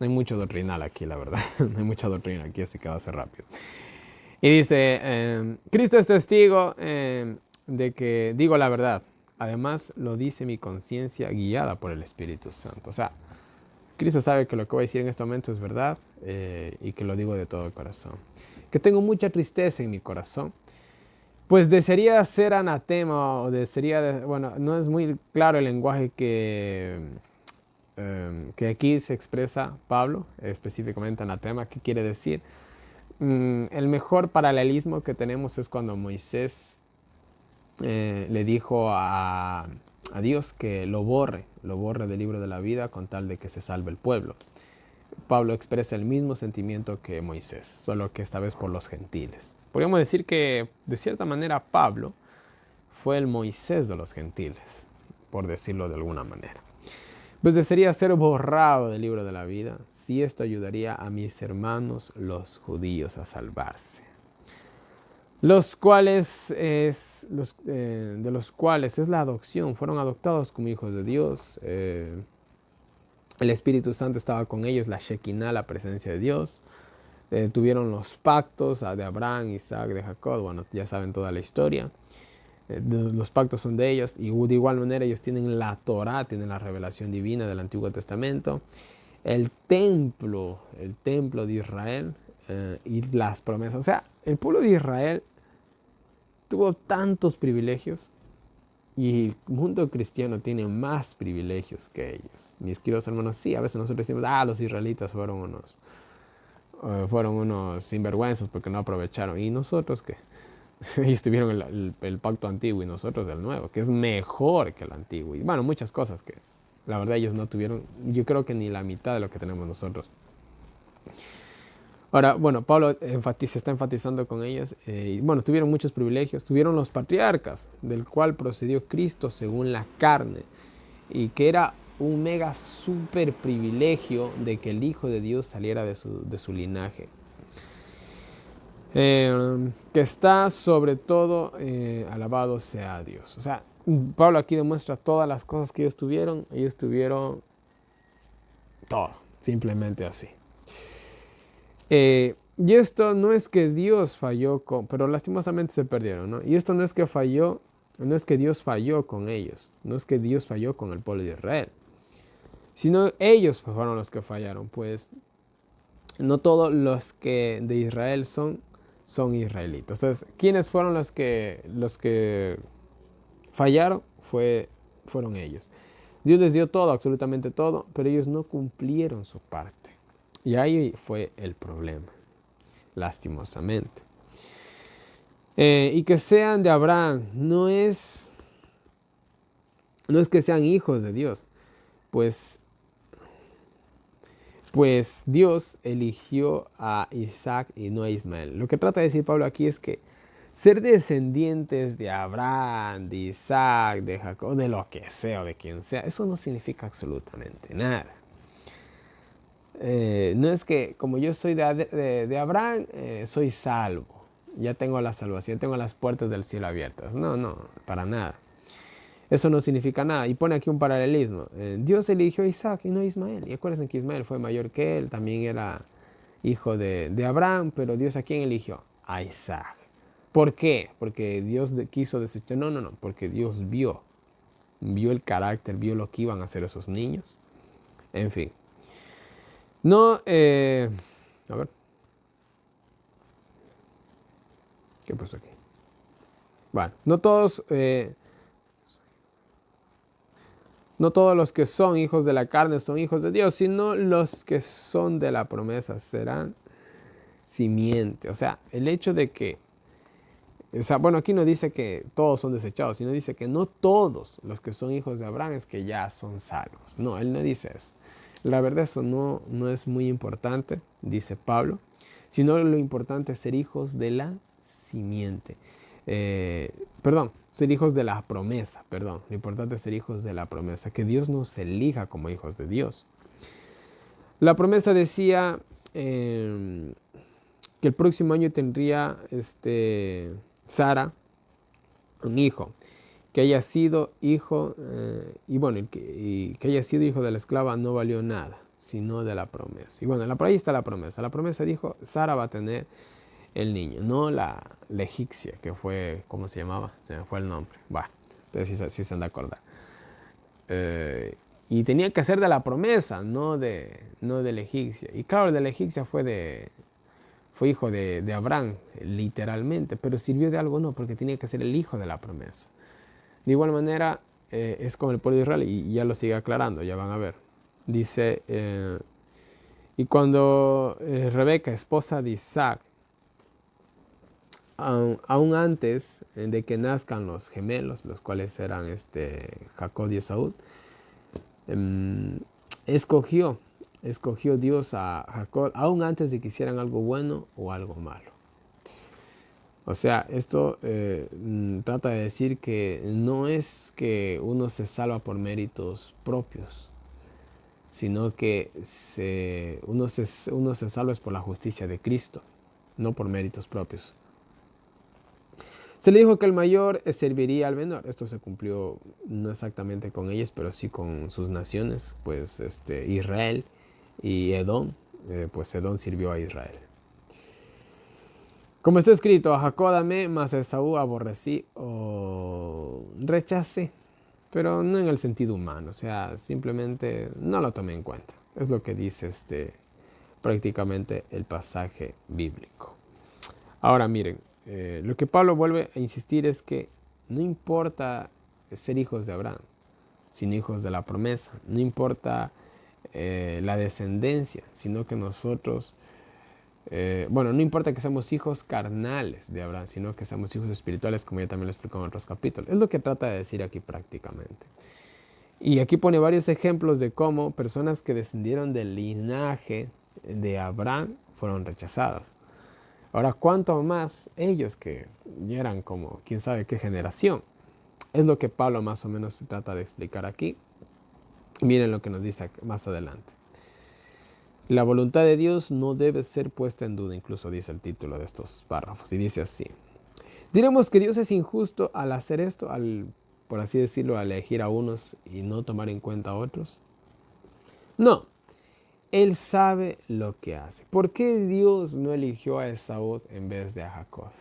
mucho doctrinal aquí, la verdad. No hay mucha doctrina aquí, así que va a ser rápido. Y dice: Cristo es testigo de que digo la verdad. Además, lo dice mi conciencia guiada por el Espíritu Santo. O sea, Cristo sabe que lo que voy a decir en este momento es verdad y que lo digo de todo el corazón. Que tengo mucha tristeza en mi corazón, pues desearía ser anatema o bueno, no es muy claro el lenguaje que aquí se expresa Pablo, específicamente anatema. ¿Qué quiere decir? El mejor paralelismo que tenemos es cuando Moisés le dijo a Dios que lo borre del libro de la vida con tal de que se salve el pueblo. Pablo expresa el mismo sentimiento que Moisés, solo que esta vez por los gentiles. Podríamos decir que, de cierta manera, Pablo fue el Moisés de los gentiles, por decirlo de alguna manera. Pues desearía ser borrado del libro de la vida, si esto ayudaría a mis hermanos los judíos a salvarse. Los cuales de los cuales es la adopción, fueron adoptados como hijos de Dios. El Espíritu Santo estaba con ellos, la Shekinah, la presencia de Dios. Tuvieron los pactos de Abraham, Isaac, de Jacob. Bueno, ya saben toda la historia. Los pactos son de ellos, y de igual manera ellos tienen la Torah, tienen la revelación divina del Antiguo Testamento, el templo de Israel y las promesas. O sea, el pueblo de Israel tuvo tantos privilegios y el mundo cristiano tiene más privilegios que ellos. Mis queridos hermanos, sí, a veces nosotros decimos, los israelitas fueron unos sinvergüenzas porque no aprovecharon. ¿Y nosotros qué? Ellos tuvieron el pacto antiguo y nosotros el nuevo, que es mejor que el antiguo. Y bueno, muchas cosas que la verdad ellos no tuvieron, yo creo que ni la mitad de lo que tenemos nosotros. Ahora, bueno, Pablo se está enfatizando con ellos. Y bueno, tuvieron muchos privilegios. Tuvieron los patriarcas, del cual procedió Cristo según la carne. Y que era un mega super privilegio de que el Hijo de Dios saliera de su linaje. Que está sobre todo, alabado sea Dios. O sea, Pablo aquí demuestra todas las cosas que ellos tuvieron todo, simplemente así. Y esto no es que Dios falló pero lastimosamente se perdieron, ¿no? Y esto no es que Dios falló con ellos, no es que Dios falló con el pueblo de Israel, sino ellos fueron los que fallaron, pues no todos los que de Israel son israelitas. Entonces, ¿quiénes fueron los que fallaron? Fueron ellos. Dios les dio todo, absolutamente todo, pero ellos no cumplieron su parte. Y ahí fue el problema, lastimosamente. Y que sean de Abraham, no es que sean hijos de Dios, pues Dios eligió a Isaac y no a Ismael. Lo que trata de decir Pablo aquí es que ser descendientes de Abraham, de Isaac, de Jacob, de lo que sea o de quien sea, eso no significa absolutamente nada. No es que como yo soy de Abraham, soy salvo. Ya tengo la salvación, tengo las puertas del cielo abiertas. No, para nada. Eso no significa nada. Y pone aquí un paralelismo. Dios eligió a Isaac y no a Ismael. Y acuérdense que Ismael fue mayor que él, también era hijo de Abraham, pero Dios ¿a quién eligió? A Isaac. ¿Por qué? Porque Dios quiso desechar. No, porque Dios vio el carácter, vio lo que iban a hacer esos niños. En fin. No, a ver. ¿Qué he puesto aquí? Bueno, no todos los que son hijos de la carne son hijos de Dios, sino los que son de la promesa serán simiente. O sea, el hecho de que, bueno, aquí no dice que todos son desechados, sino dice que no todos los que son hijos de Abraham es que ya son salvos. No, él no dice eso. La verdad, eso no es muy importante, dice Pablo, sino lo importante es ser hijos de la simiente. Ser hijos de la promesa, Lo importante es ser hijos de la promesa, que Dios nos elija como hijos de Dios. La promesa decía que el próximo año tendría Sara un hijo, que haya sido hijo, que haya sido hijo de la esclava no valió nada, sino de la promesa. Y bueno, por ahí está la promesa. La promesa dijo, Sara va a tener el niño, no la egipcia, que fue, ¿cómo se llamaba? Se me fue el nombre. Bueno, entonces sí se han de acordar. Y tenía que ser de la promesa, no de la egipcia. Y claro, el de la egipcia fue hijo de Abraham, literalmente, pero sirvió de algo no, porque tenía que ser el hijo de la promesa. De igual manera, es como el pueblo de Israel, y ya lo sigue aclarando, ya van a ver. Dice, y cuando Rebeca, esposa de Isaac, aún antes de que nazcan los gemelos, los cuales eran Jacob y Esaú, escogió escogió Dios a Jacob aún antes de que hicieran algo bueno o algo malo. O sea, esto trata de decir que no es que uno se salva por méritos propios, sino que uno se salva es por la justicia de Cristo, no por méritos propios. Se le dijo que el mayor serviría al menor. Esto se cumplió no exactamente con ellos, pero sí con sus naciones, pues Israel y Edom, pues Edom sirvió a Israel. Como está escrito, a Jacob amé, mas a Esaú aborrecí o rechacé, pero no en el sentido humano, o sea, simplemente no lo tomé en cuenta. Es lo que dice prácticamente el pasaje bíblico. Ahora miren, lo que Pablo vuelve a insistir es que no importa ser hijos de Abraham, sino hijos de la promesa. No importa la descendencia, sino que nosotros, no importa que seamos hijos carnales de Abraham, sino que seamos hijos espirituales, como ya también lo explico en otros capítulos. Es lo que trata de decir aquí prácticamente. Y aquí pone varios ejemplos de cómo personas que descendieron del linaje de Abraham fueron rechazadas. Ahora, ¿cuánto más ellos que ya eran como quién sabe qué generación? Es lo que Pablo más o menos se trata de explicar aquí. Miren lo que nos dice más adelante. La voluntad de Dios no debe ser puesta en duda, incluso dice el título de estos párrafos, y dice así. Diremos que Dios es injusto al hacer esto, por así decirlo, al elegir a unos y no tomar en cuenta a otros. No, Él sabe lo que hace. ¿Por qué Dios no eligió a Esaú en vez de a Jacob?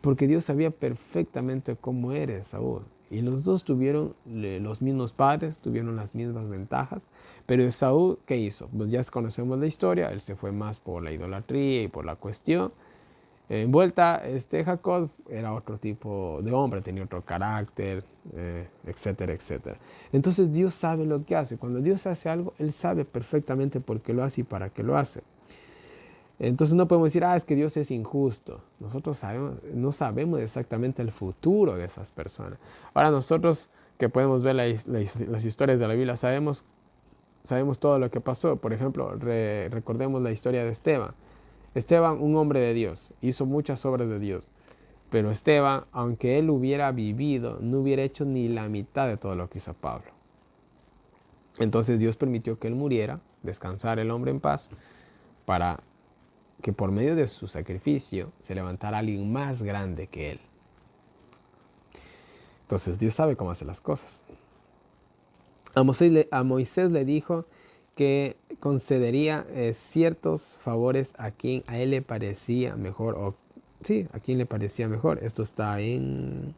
Porque Dios sabía perfectamente cómo era Esaú. Y los dos tuvieron los mismos padres, tuvieron las mismas ventajas. Pero Esaú, ¿qué hizo? Pues ya conocemos la historia, él se fue más por la idolatría y por la cuestión. En vuelta, Jacob era otro tipo de hombre, tenía otro carácter, etcétera, etcétera. Entonces Dios sabe lo que hace. Cuando Dios hace algo, Él sabe perfectamente por qué lo hace y para qué lo hace. Entonces no podemos decir, es que Dios es injusto. Nosotros no sabemos exactamente el futuro de esas personas. Ahora nosotros que podemos ver las historias de la Biblia, sabemos todo lo que pasó. Por ejemplo, recordemos la historia de Esteban. Esteban, un hombre de Dios, hizo muchas obras de Dios. Pero Esteban, aunque él hubiera vivido, no hubiera hecho ni la mitad de todo lo que hizo Pablo. Entonces Dios permitió que él muriera, descansara el hombre en paz, para que por medio de su sacrificio se levantara alguien más grande que él. Entonces Dios sabe cómo hacer las cosas. A Moisés le dijo que concedería ciertos favores a quien a él le parecía mejor, a quien le parecía mejor. Esto está en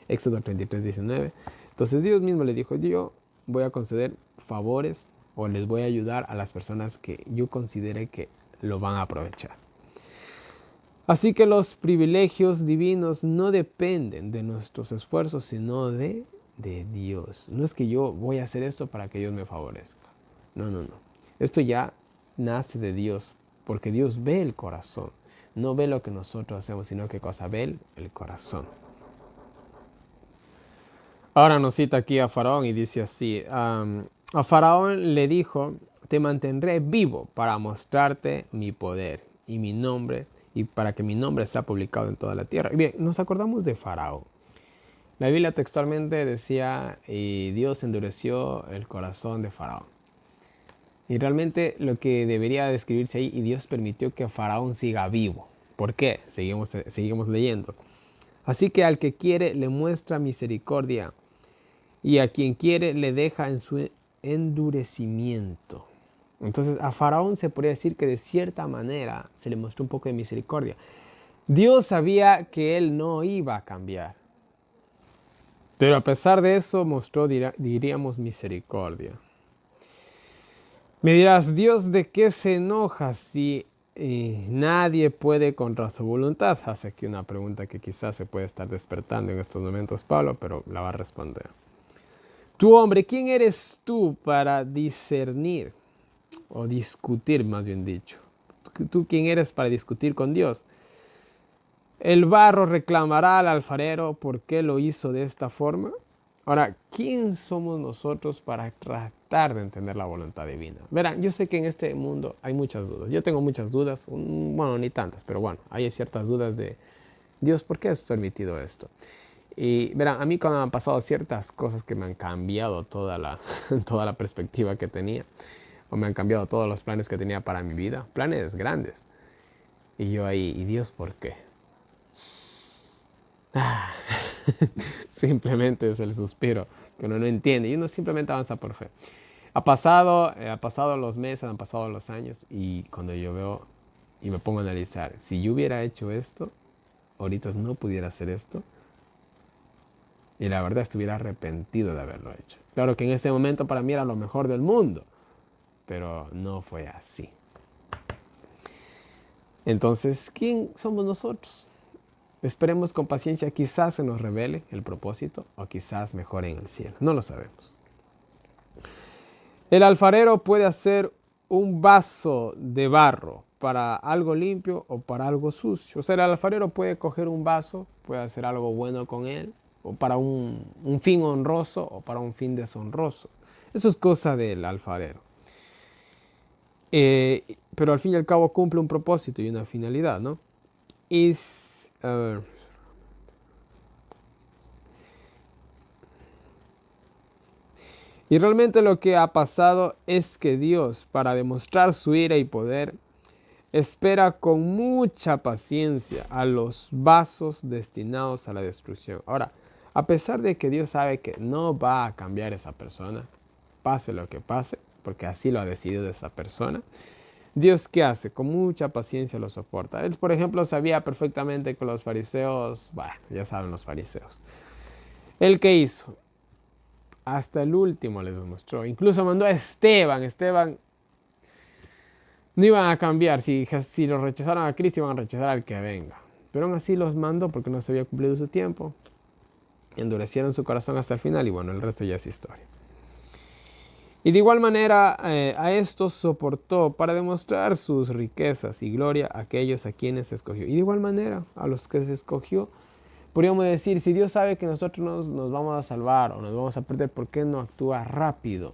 Éxodo 33, 19. Entonces Dios mismo le dijo, yo voy a conceder favores o les voy a ayudar a las personas que yo considere que lo van a aprovechar. Así que los privilegios divinos no dependen de nuestros esfuerzos, sino de Dios. No es que yo voy a hacer esto para que Dios me favorezca. No. Esto ya nace de Dios, porque Dios ve el corazón. No ve lo que nosotros hacemos, sino que cosa ve el corazón. Ahora nos cita aquí a Faraón y dice así. A Faraón le dijo, te mantendré vivo para mostrarte mi poder y mi nombre, y para que mi nombre sea publicado en toda la tierra. Bien, nos acordamos de Faraón. La Biblia textualmente decía, y Dios endureció el corazón de Faraón. Y realmente lo que debería describirse ahí, y Dios permitió que Faraón siga vivo. ¿Por qué? Seguimos leyendo. Así que al que quiere le muestra misericordia, y a quien quiere le deja en su endurecimiento. Entonces a Faraón se podría decir que de cierta manera se le mostró un poco de misericordia. Dios sabía que él no iba a cambiar. Pero a pesar de eso mostró, diríamos, misericordia. Me dirás, Dios, ¿de qué se enoja si nadie puede contra su voluntad? Hace aquí una pregunta que quizás se puede estar despertando en estos momentos, Pablo, pero la va a responder. Tú, hombre, ¿quién eres tú para discernir? O discutir, más bien dicho. ¿Tú quién eres para discutir con Dios? El barro reclamará al alfarero por qué lo hizo de esta forma. Ahora, ¿quién somos nosotros para tratar de entender la voluntad divina? Verán, yo sé que en este mundo hay muchas dudas. Yo tengo muchas dudas, bueno, ni tantas, pero bueno, hay ciertas dudas de Dios, ¿por qué has permitido esto? Y verán, a mí cuando me han pasado ciertas cosas que me han cambiado toda la perspectiva que tenía, o me han cambiado todos los planes que tenía para mi vida, planes grandes. Y yo ahí, ¿y Dios por qué? Simplemente es el suspiro que uno no entiende y uno simplemente avanza por fe. Ha pasado los meses, han pasado los años y cuando yo veo y me pongo a analizar, si yo hubiera hecho esto, ahorita no pudiera hacer esto y la verdad estuviera arrepentido de haberlo hecho. Claro que en ese momento para mí era lo mejor del mundo, pero no fue así. Entonces, ¿quién somos nosotros? Esperemos con paciencia, quizás se nos revele el propósito o quizás mejore en el cielo, no lo sabemos. El alfarero puede hacer un vaso de barro para algo limpio o para algo sucio. O sea, el alfarero puede coger un vaso, puede hacer algo bueno con él, o para un fin honroso o para un fin deshonroso. Eso es cosa del alfarero. Pero al fin y al cabo cumple un propósito y una finalidad, ¿no? A ver. Y realmente lo que ha pasado es que Dios, para demostrar su ira y poder, espera con mucha paciencia a los vasos destinados a la destrucción. Ahora, a pesar de que Dios sabe que no va a cambiar esa persona, pase lo que pase, porque así lo ha decidido esa persona, Dios, ¿qué hace? Con mucha paciencia lo soporta. Él, por ejemplo, sabía perfectamente que los fariseos, bueno, ya saben los fariseos. ¿Él qué hizo? Hasta el último les demostró. Incluso mandó a Esteban. Esteban no iban a cambiar. Si los rechazaron a Cristo, iban a rechazar al que venga. Pero aún así los mandó porque no se había cumplido su tiempo. Endurecieron su corazón hasta el final y bueno, el resto ya es historia. Y de igual manera a estos soportó para demostrar sus riquezas y gloria a aquellos a quienes escogió. Y de igual manera a los que se escogió, podríamos decir, si Dios sabe que nosotros nos vamos a salvar o nos vamos a perder, ¿por qué no actúa rápido?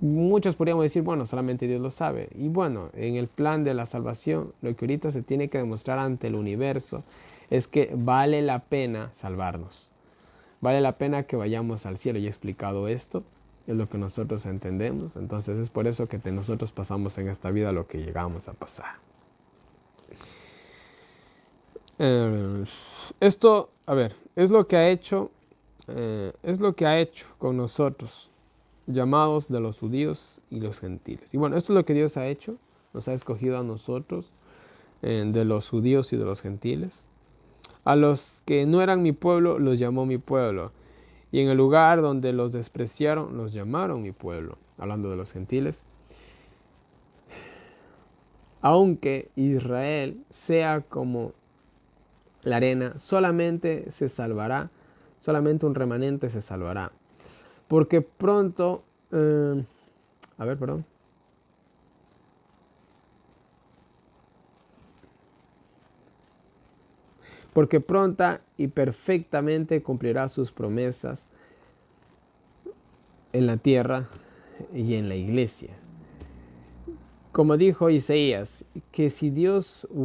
Muchos podríamos decir, bueno, solamente Dios lo sabe. Y bueno, en el plan de la salvación, lo que ahorita se tiene que demostrar ante el universo es que vale la pena salvarnos. Vale la pena que vayamos al cielo. Ya he explicado esto, es lo que nosotros entendemos. Entonces es por eso que nosotros pasamos en esta vida lo que llegamos a pasar. Esto, a ver, es lo que ha hecho con nosotros, llamados de los judíos y los gentiles. Y bueno, esto es lo que Dios ha hecho, nos ha escogido a nosotros, de los judíos y de los gentiles. A los que no eran mi pueblo, los llamó mi pueblo. Y en el lugar donde los despreciaron, los llamaron mi pueblo. Hablando de los gentiles. Aunque Israel sea como la arena, solamente se salvará, solamente un remanente se salvará. Porque pronto, Porque pronta y perfectamente cumplirá sus promesas en la tierra y en la iglesia. Como dijo Isaías, que si Dios no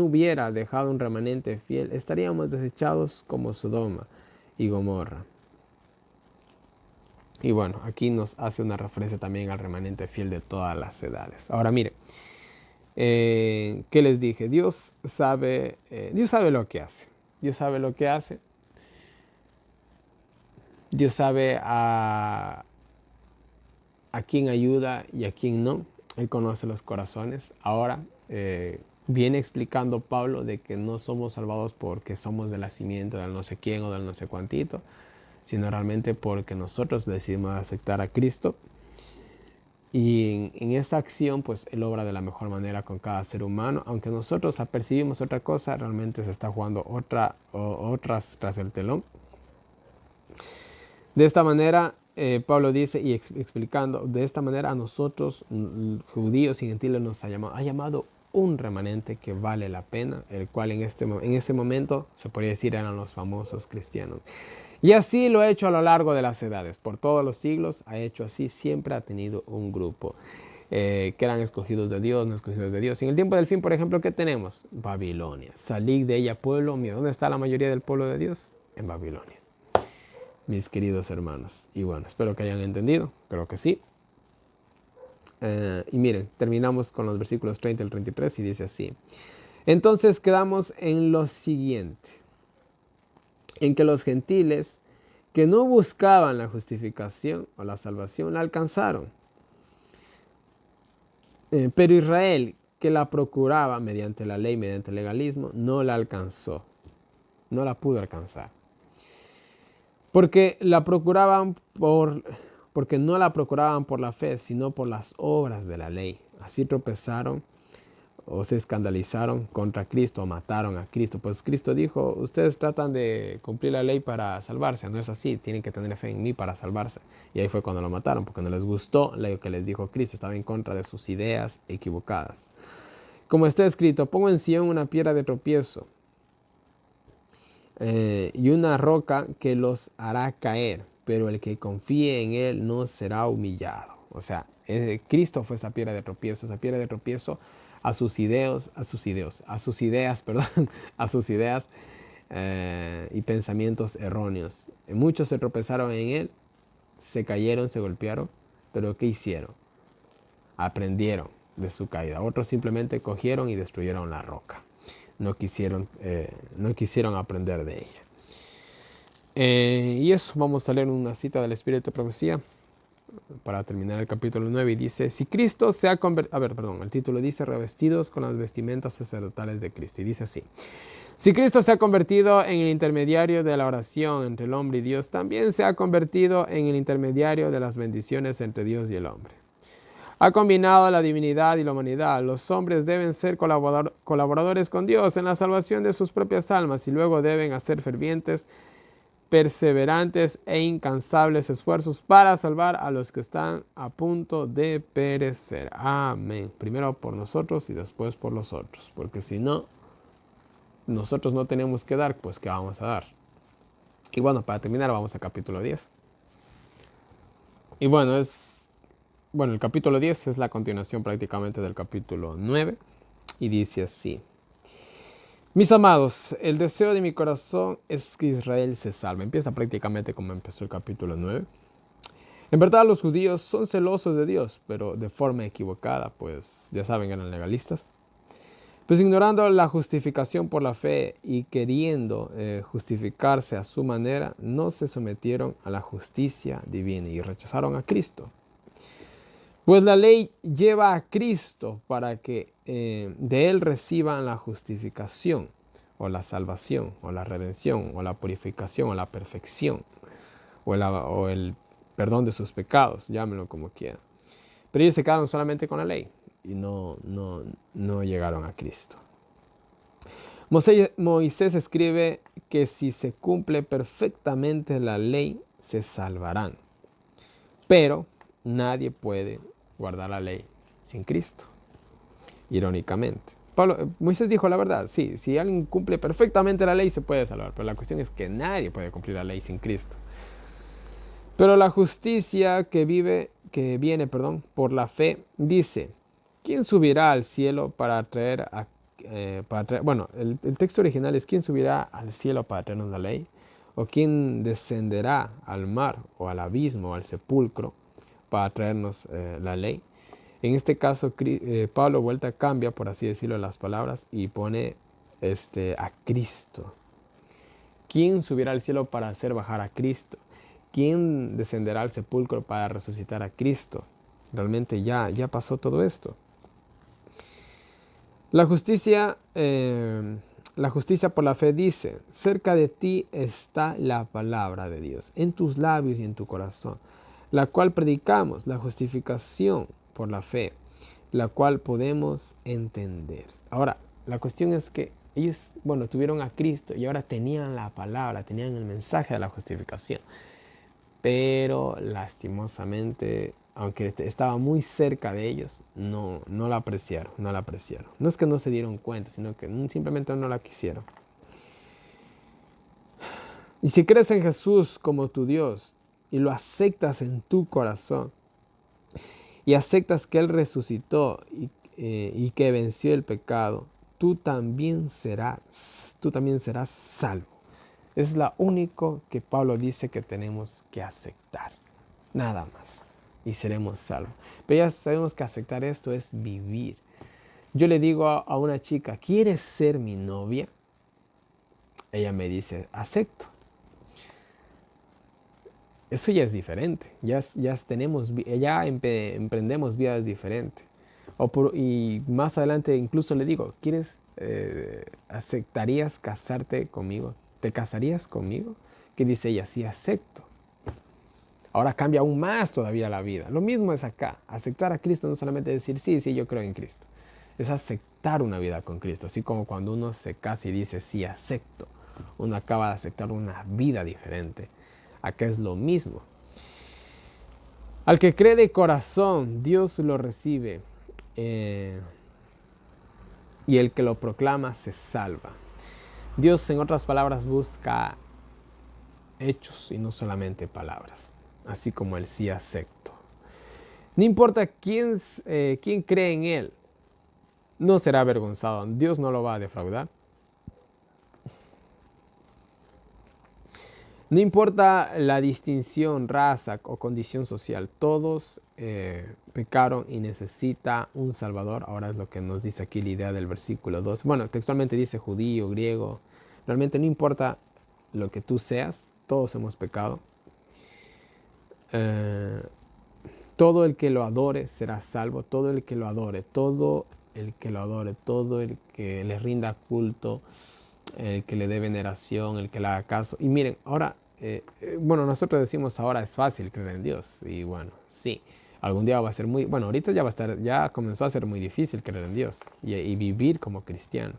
hubiera dejado un remanente fiel, estaríamos desechados como Sodoma y Gomorra. Y bueno, aquí nos hace una referencia también al remanente fiel de todas las edades. Ahora mire, ¿qué les dije? Dios sabe lo que hace. Dios sabe lo que hace. Dios sabe a quién ayuda y a quién no. Él conoce los corazones. Ahora viene explicando Pablo de que no somos salvados porque somos de la simiente del no sé quién o del no sé cuantito, sino realmente porque nosotros decidimos aceptar a Cristo. Y en esa acción, pues Él obra de la mejor manera con cada ser humano. Aunque nosotros apercibimos otra cosa, realmente se está jugando otras tras el telón. De esta manera, Pablo dice, y explicando, de esta manera a nosotros, judíos y gentiles, nos ha llamado un remanente que vale la pena, el cual en ese momento se podría decir eran los famosos cristianos. Y así lo ha hecho a lo largo de las edades, por todos los siglos ha hecho así, siempre ha tenido un grupo que eran escogidos de Dios, no escogidos de Dios. Y en el tiempo del fin, por ejemplo, ¿qué tenemos? Babilonia. Salid de ella, pueblo mío. ¿Dónde está la mayoría del pueblo de Dios? En Babilonia. Mis queridos hermanos. Y bueno, espero que hayan entendido. Creo que sí. Y miren, terminamos con los versículos 30 al 33 y dice así. Entonces quedamos en lo siguiente. En que los gentiles que no buscaban la justificación o la salvación la alcanzaron. Pero Israel, que la procuraba mediante la ley, mediante el legalismo, no la alcanzó. No la pudo alcanzar. Porque no la procuraban por la fe, sino por las obras de la ley. Así tropezaron o se escandalizaron contra Cristo o mataron a Cristo. Pues Cristo dijo, ustedes tratan de cumplir la ley para salvarse. No es así, tienen que tener fe en mí para salvarse. Y ahí fue cuando lo mataron, porque no les gustó lo que les dijo Cristo. Estaba en contra de sus ideas equivocadas. Como está escrito, pongo en Sion una piedra de tropiezo y una roca que los hará caer, pero el que confíe en él no será humillado. O sea, Cristo fue esa piedra de tropiezo a sus ideas, perdón, a sus ideas y pensamientos erróneos. Muchos se tropezaron en él, se cayeron, se golpearon, pero ¿qué hicieron? Aprendieron de su caída. Otros simplemente cogieron y destruyeron la roca. No quisieron aprender de ella. Y eso, vamos a leer una cita del Espíritu de Profecía para terminar el capítulo 9 y dice, si Cristo se ha convertido, el título dice, revestidos con las vestimentas sacerdotales de Cristo, y dice así, si Cristo se ha convertido en el intermediario de la oración entre el hombre y Dios, también se ha convertido en el intermediario de las bendiciones entre Dios y el hombre. Ha combinado la divinidad y la humanidad. Los hombres deben ser colaboradores con Dios en la salvación de sus propias almas y luego deben hacer fervientes, perseverantes e incansables esfuerzos para salvar a los que están a punto de perecer. Amén. Primero por nosotros y después por los otros. Porque si no, nosotros no tenemos que dar, pues ¿qué vamos a dar? Y bueno, para terminar vamos al capítulo 10. Y bueno, el capítulo 10 es la continuación prácticamente del capítulo 9 y dice así. Mis amados, el deseo de mi corazón es que Israel se salve. Empieza prácticamente como empezó el capítulo 9. En verdad los judíos son celosos de Dios, pero de forma equivocada, pues ya saben, eran legalistas. Pues ignorando la justificación por la fe y queriendo justificarse a su manera, no se sometieron a la justicia divina y rechazaron a Cristo. Pues la ley lleva a Cristo para que de Él reciban la justificación o la salvación o la redención o la purificación o la perfección o el perdón de sus pecados, llámenlo como quieran. Pero ellos se quedaron solamente con la ley y no llegaron a Cristo. Moisés escribe que si se cumple perfectamente la ley, se salvarán. Pero nadie puede guardar la ley sin Cristo. Irónicamente. Moisés dijo la verdad, sí, si alguien cumple perfectamente la ley se puede salvar, pero la cuestión es que nadie puede cumplir la ley sin Cristo. Pero la justicia que viene por la fe dice, ¿quién subirá al cielo para traer el texto original es ¿quién subirá al cielo para traernos la ley? ¿O quién descenderá al mar o al abismo o al sepulcro para traernos la ley? En este caso, Pablo cambia, por así decirlo, las palabras y pone a Cristo. ¿Quién subirá al cielo para hacer bajar a Cristo? ¿Quién descenderá al sepulcro para resucitar a Cristo? Realmente ya pasó todo esto. La justicia por la fe dice, cerca de ti está la palabra de Dios, en tus labios y en tu corazón, la cual predicamos, la justificación por la fe, la cual podemos entender. Ahora, la cuestión es que ellos, tuvieron a Cristo y ahora tenían la palabra, tenían el mensaje de la justificación. Pero lastimosamente aunque estaba muy cerca de ellos, no la apreciaron, no la apreciaron. No es que no se dieron cuenta, sino que simplemente no la quisieron. Y si crees en Jesús como tu Dios y lo aceptas en tu corazón y aceptas que Él resucitó y que venció el pecado, tú también serás salvo. Es lo único que Pablo dice que tenemos que aceptar. Nada más. Y seremos salvos. Pero ya sabemos que aceptar esto es vivir. Yo le digo a una chica, ¿quieres ser mi novia? Ella me dice, acepto. Eso ya es diferente. Ya emprendemos vidas diferentes. Y más adelante incluso le digo, ¿aceptarías casarte conmigo? ¿Te casarías conmigo? Que dice ella, sí, acepto. Ahora cambia aún más todavía la vida. Lo mismo es acá. Aceptar a Cristo no es solamente decir, sí, yo creo en Cristo. Es aceptar una vida con Cristo. Así como cuando uno se casa y dice, sí, acepto. Uno acaba de aceptar una vida diferente. Acá es lo mismo. Al que cree de corazón, Dios lo recibe. Y el que lo proclama se salva. Dios, en otras palabras, busca hechos y no solamente palabras. Así como el sí acepto. No importa quién cree en Él, no será avergonzado. Dios no lo va a defraudar. No importa la distinción, raza o condición social, todos pecaron y necesita un Salvador. Ahora es lo que nos dice aquí la idea del versículo 2. Bueno, textualmente dice judío, griego. Realmente no importa lo que tú seas, todos hemos pecado. Todo el que lo adore será salvo, todo el que lo adore, todo el que lo adore, todo el que le rinda culto, el que le dé veneración, el que le haga caso. Y miren, ahora, nosotros decimos ahora es fácil creer en Dios. Y bueno, sí, algún día va a ser ahorita ya comenzó a ser muy difícil creer en Dios y vivir como cristiano.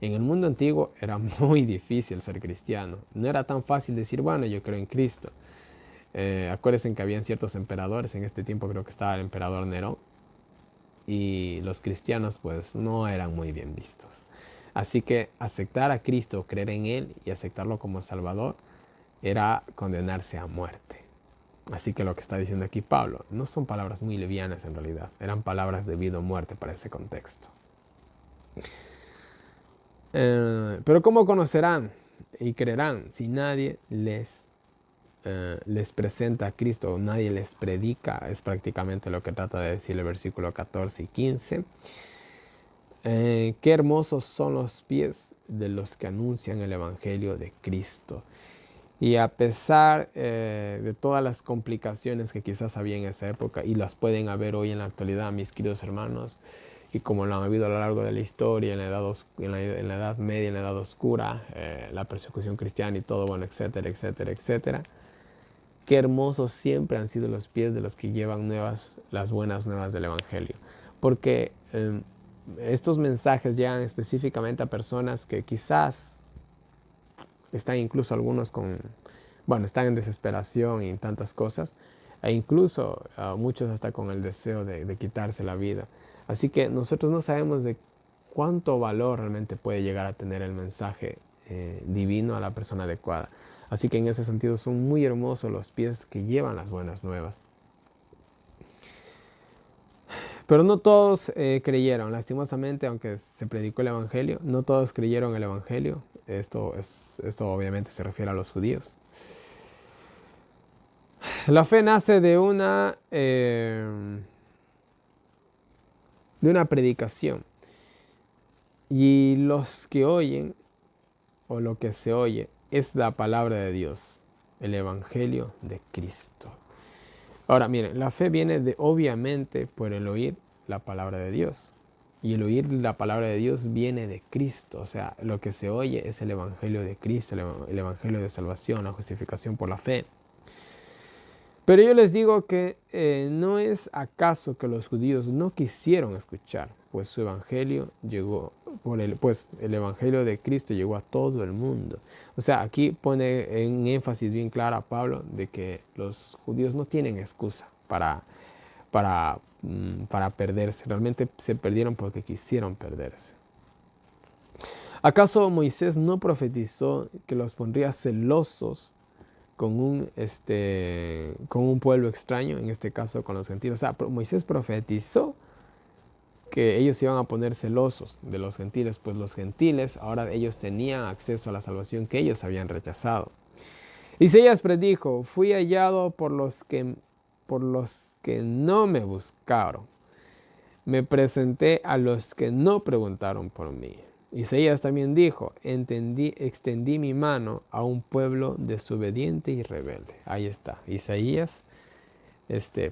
En el mundo antiguo era muy difícil ser cristiano. No era tan fácil decir, bueno, yo creo en Cristo. Acuérdense que habían ciertos emperadores, en este tiempo creo que estaba el emperador Nerón, y los cristianos pues no eran muy bien vistos. Así que aceptar a Cristo, creer en Él y aceptarlo como Salvador era condenarse a muerte. Así que lo que está diciendo aquí Pablo no son palabras muy livianas en realidad, eran palabras de vida o muerte para ese contexto. Pero ¿cómo conocerán y creerán si nadie les presenta a Cristo o nadie les predica? Es prácticamente lo que trata de decir el versículo 14 y 15. Qué hermosos son los pies de los que anuncian el Evangelio de Cristo. Y a pesar de todas las complicaciones que quizás había en esa época y las pueden haber hoy en la actualidad, mis queridos hermanos, y como lo han habido a lo largo de la historia, en la edad media, en la edad oscura, la persecución cristiana y todo, bueno, etcétera, etcétera, etcétera. Qué hermosos siempre han sido los pies de los que llevan las buenas nuevas del Evangelio. Porque estos mensajes llegan específicamente a personas que quizás están incluso algunos están en desesperación y en tantas cosas, e incluso muchos hasta con el deseo de quitarse la vida. Así que nosotros no sabemos de cuánto valor realmente puede llegar a tener el mensaje divino a la persona adecuada. Así que en ese sentido son muy hermosos los pies que llevan las buenas nuevas. Pero no todos creyeron, lastimosamente, aunque se predicó el Evangelio, no todos creyeron el Evangelio. Esto obviamente se refiere a los judíos. La fe nace de una predicación. Y los que oyen, o lo que se oye, es la palabra de Dios, el Evangelio de Cristo. Ahora, miren, la fe viene obviamente por el oír la palabra de Dios. Y el oír la palabra de Dios viene de Cristo. O sea, lo que se oye es el Evangelio de Cristo, el Evangelio de salvación, la justificación por la fe. Pero yo les digo que no es acaso que los judíos no quisieron escuchar, pues su evangelio llegó, el evangelio de Cristo llegó a todo el mundo. O sea, aquí pone en énfasis bien claro a Pablo de que los judíos no tienen excusa para para perderse. Realmente se perdieron porque quisieron perderse. ¿Acaso Moisés no profetizó que los pondría celosos con un pueblo extraño, en este caso con los gentiles? O sea, Moisés profetizó que ellos iban a poner celosos de los gentiles, pues los gentiles ahora ellos tenían acceso a la salvación que ellos habían rechazado. Isaías predijo: fui hallado por los que no me buscaron. Me presenté a los que no preguntaron por mí. Isaías también dijo: extendí mi mano a un pueblo desobediente y rebelde. Ahí está. Isaías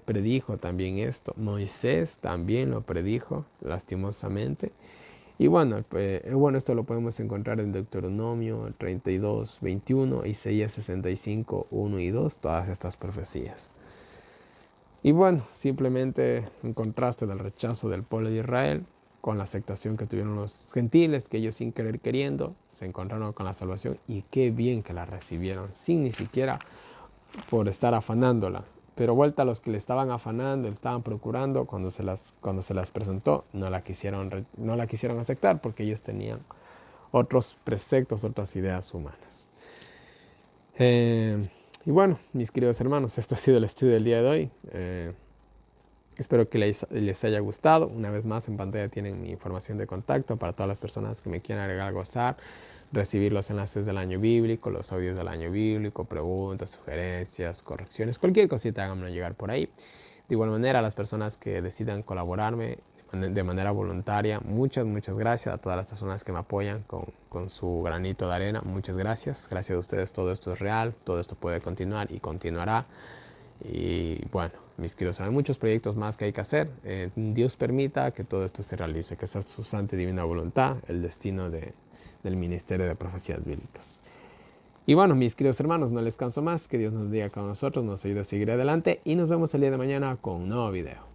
predijo también esto. Moisés también lo predijo, lastimosamente. Y bueno, esto lo podemos encontrar en Deuteronomio 32, 21, Isaías 65, 1 y 2, todas estas profecías. Y bueno, simplemente un contraste del rechazo del pueblo de Israel con la aceptación que tuvieron los gentiles, que ellos sin querer queriendo se encontraron con la salvación, y qué bien que la recibieron, sin ni siquiera por estar afanándola. Pero vuelta a los que le estaban afanando, le estaban procurando, cuando se las presentó, no la quisieron aceptar porque ellos tenían otros preceptos, otras ideas humanas. Y bueno, mis queridos hermanos, este ha sido el estudio del día de hoy. Espero que les haya gustado. Una vez más, en pantalla tienen mi información de contacto para todas las personas que me quieran agregar, gozar, recibir los enlaces del año bíblico, los audios del año bíblico, preguntas, sugerencias, correcciones, cualquier cosita háganmelo llegar por ahí. De igual manera, a las personas que decidan colaborarme de manera voluntaria, muchas gracias. A todas las personas que me apoyan con su granito de arena, muchas gracias. Gracias a ustedes todo esto es real, todo esto puede continuar y continuará. Y bueno, mis queridos, hay muchos proyectos más que hay que hacer. Dios permita que todo esto se realice, que sea su santa y divina voluntad, el destino del Ministerio de Profecías Bíblicas. Y bueno, mis queridos hermanos, no les canso más. Que Dios nos diga con nosotros, nos ayude a seguir adelante y nos vemos el día de mañana con un nuevo video.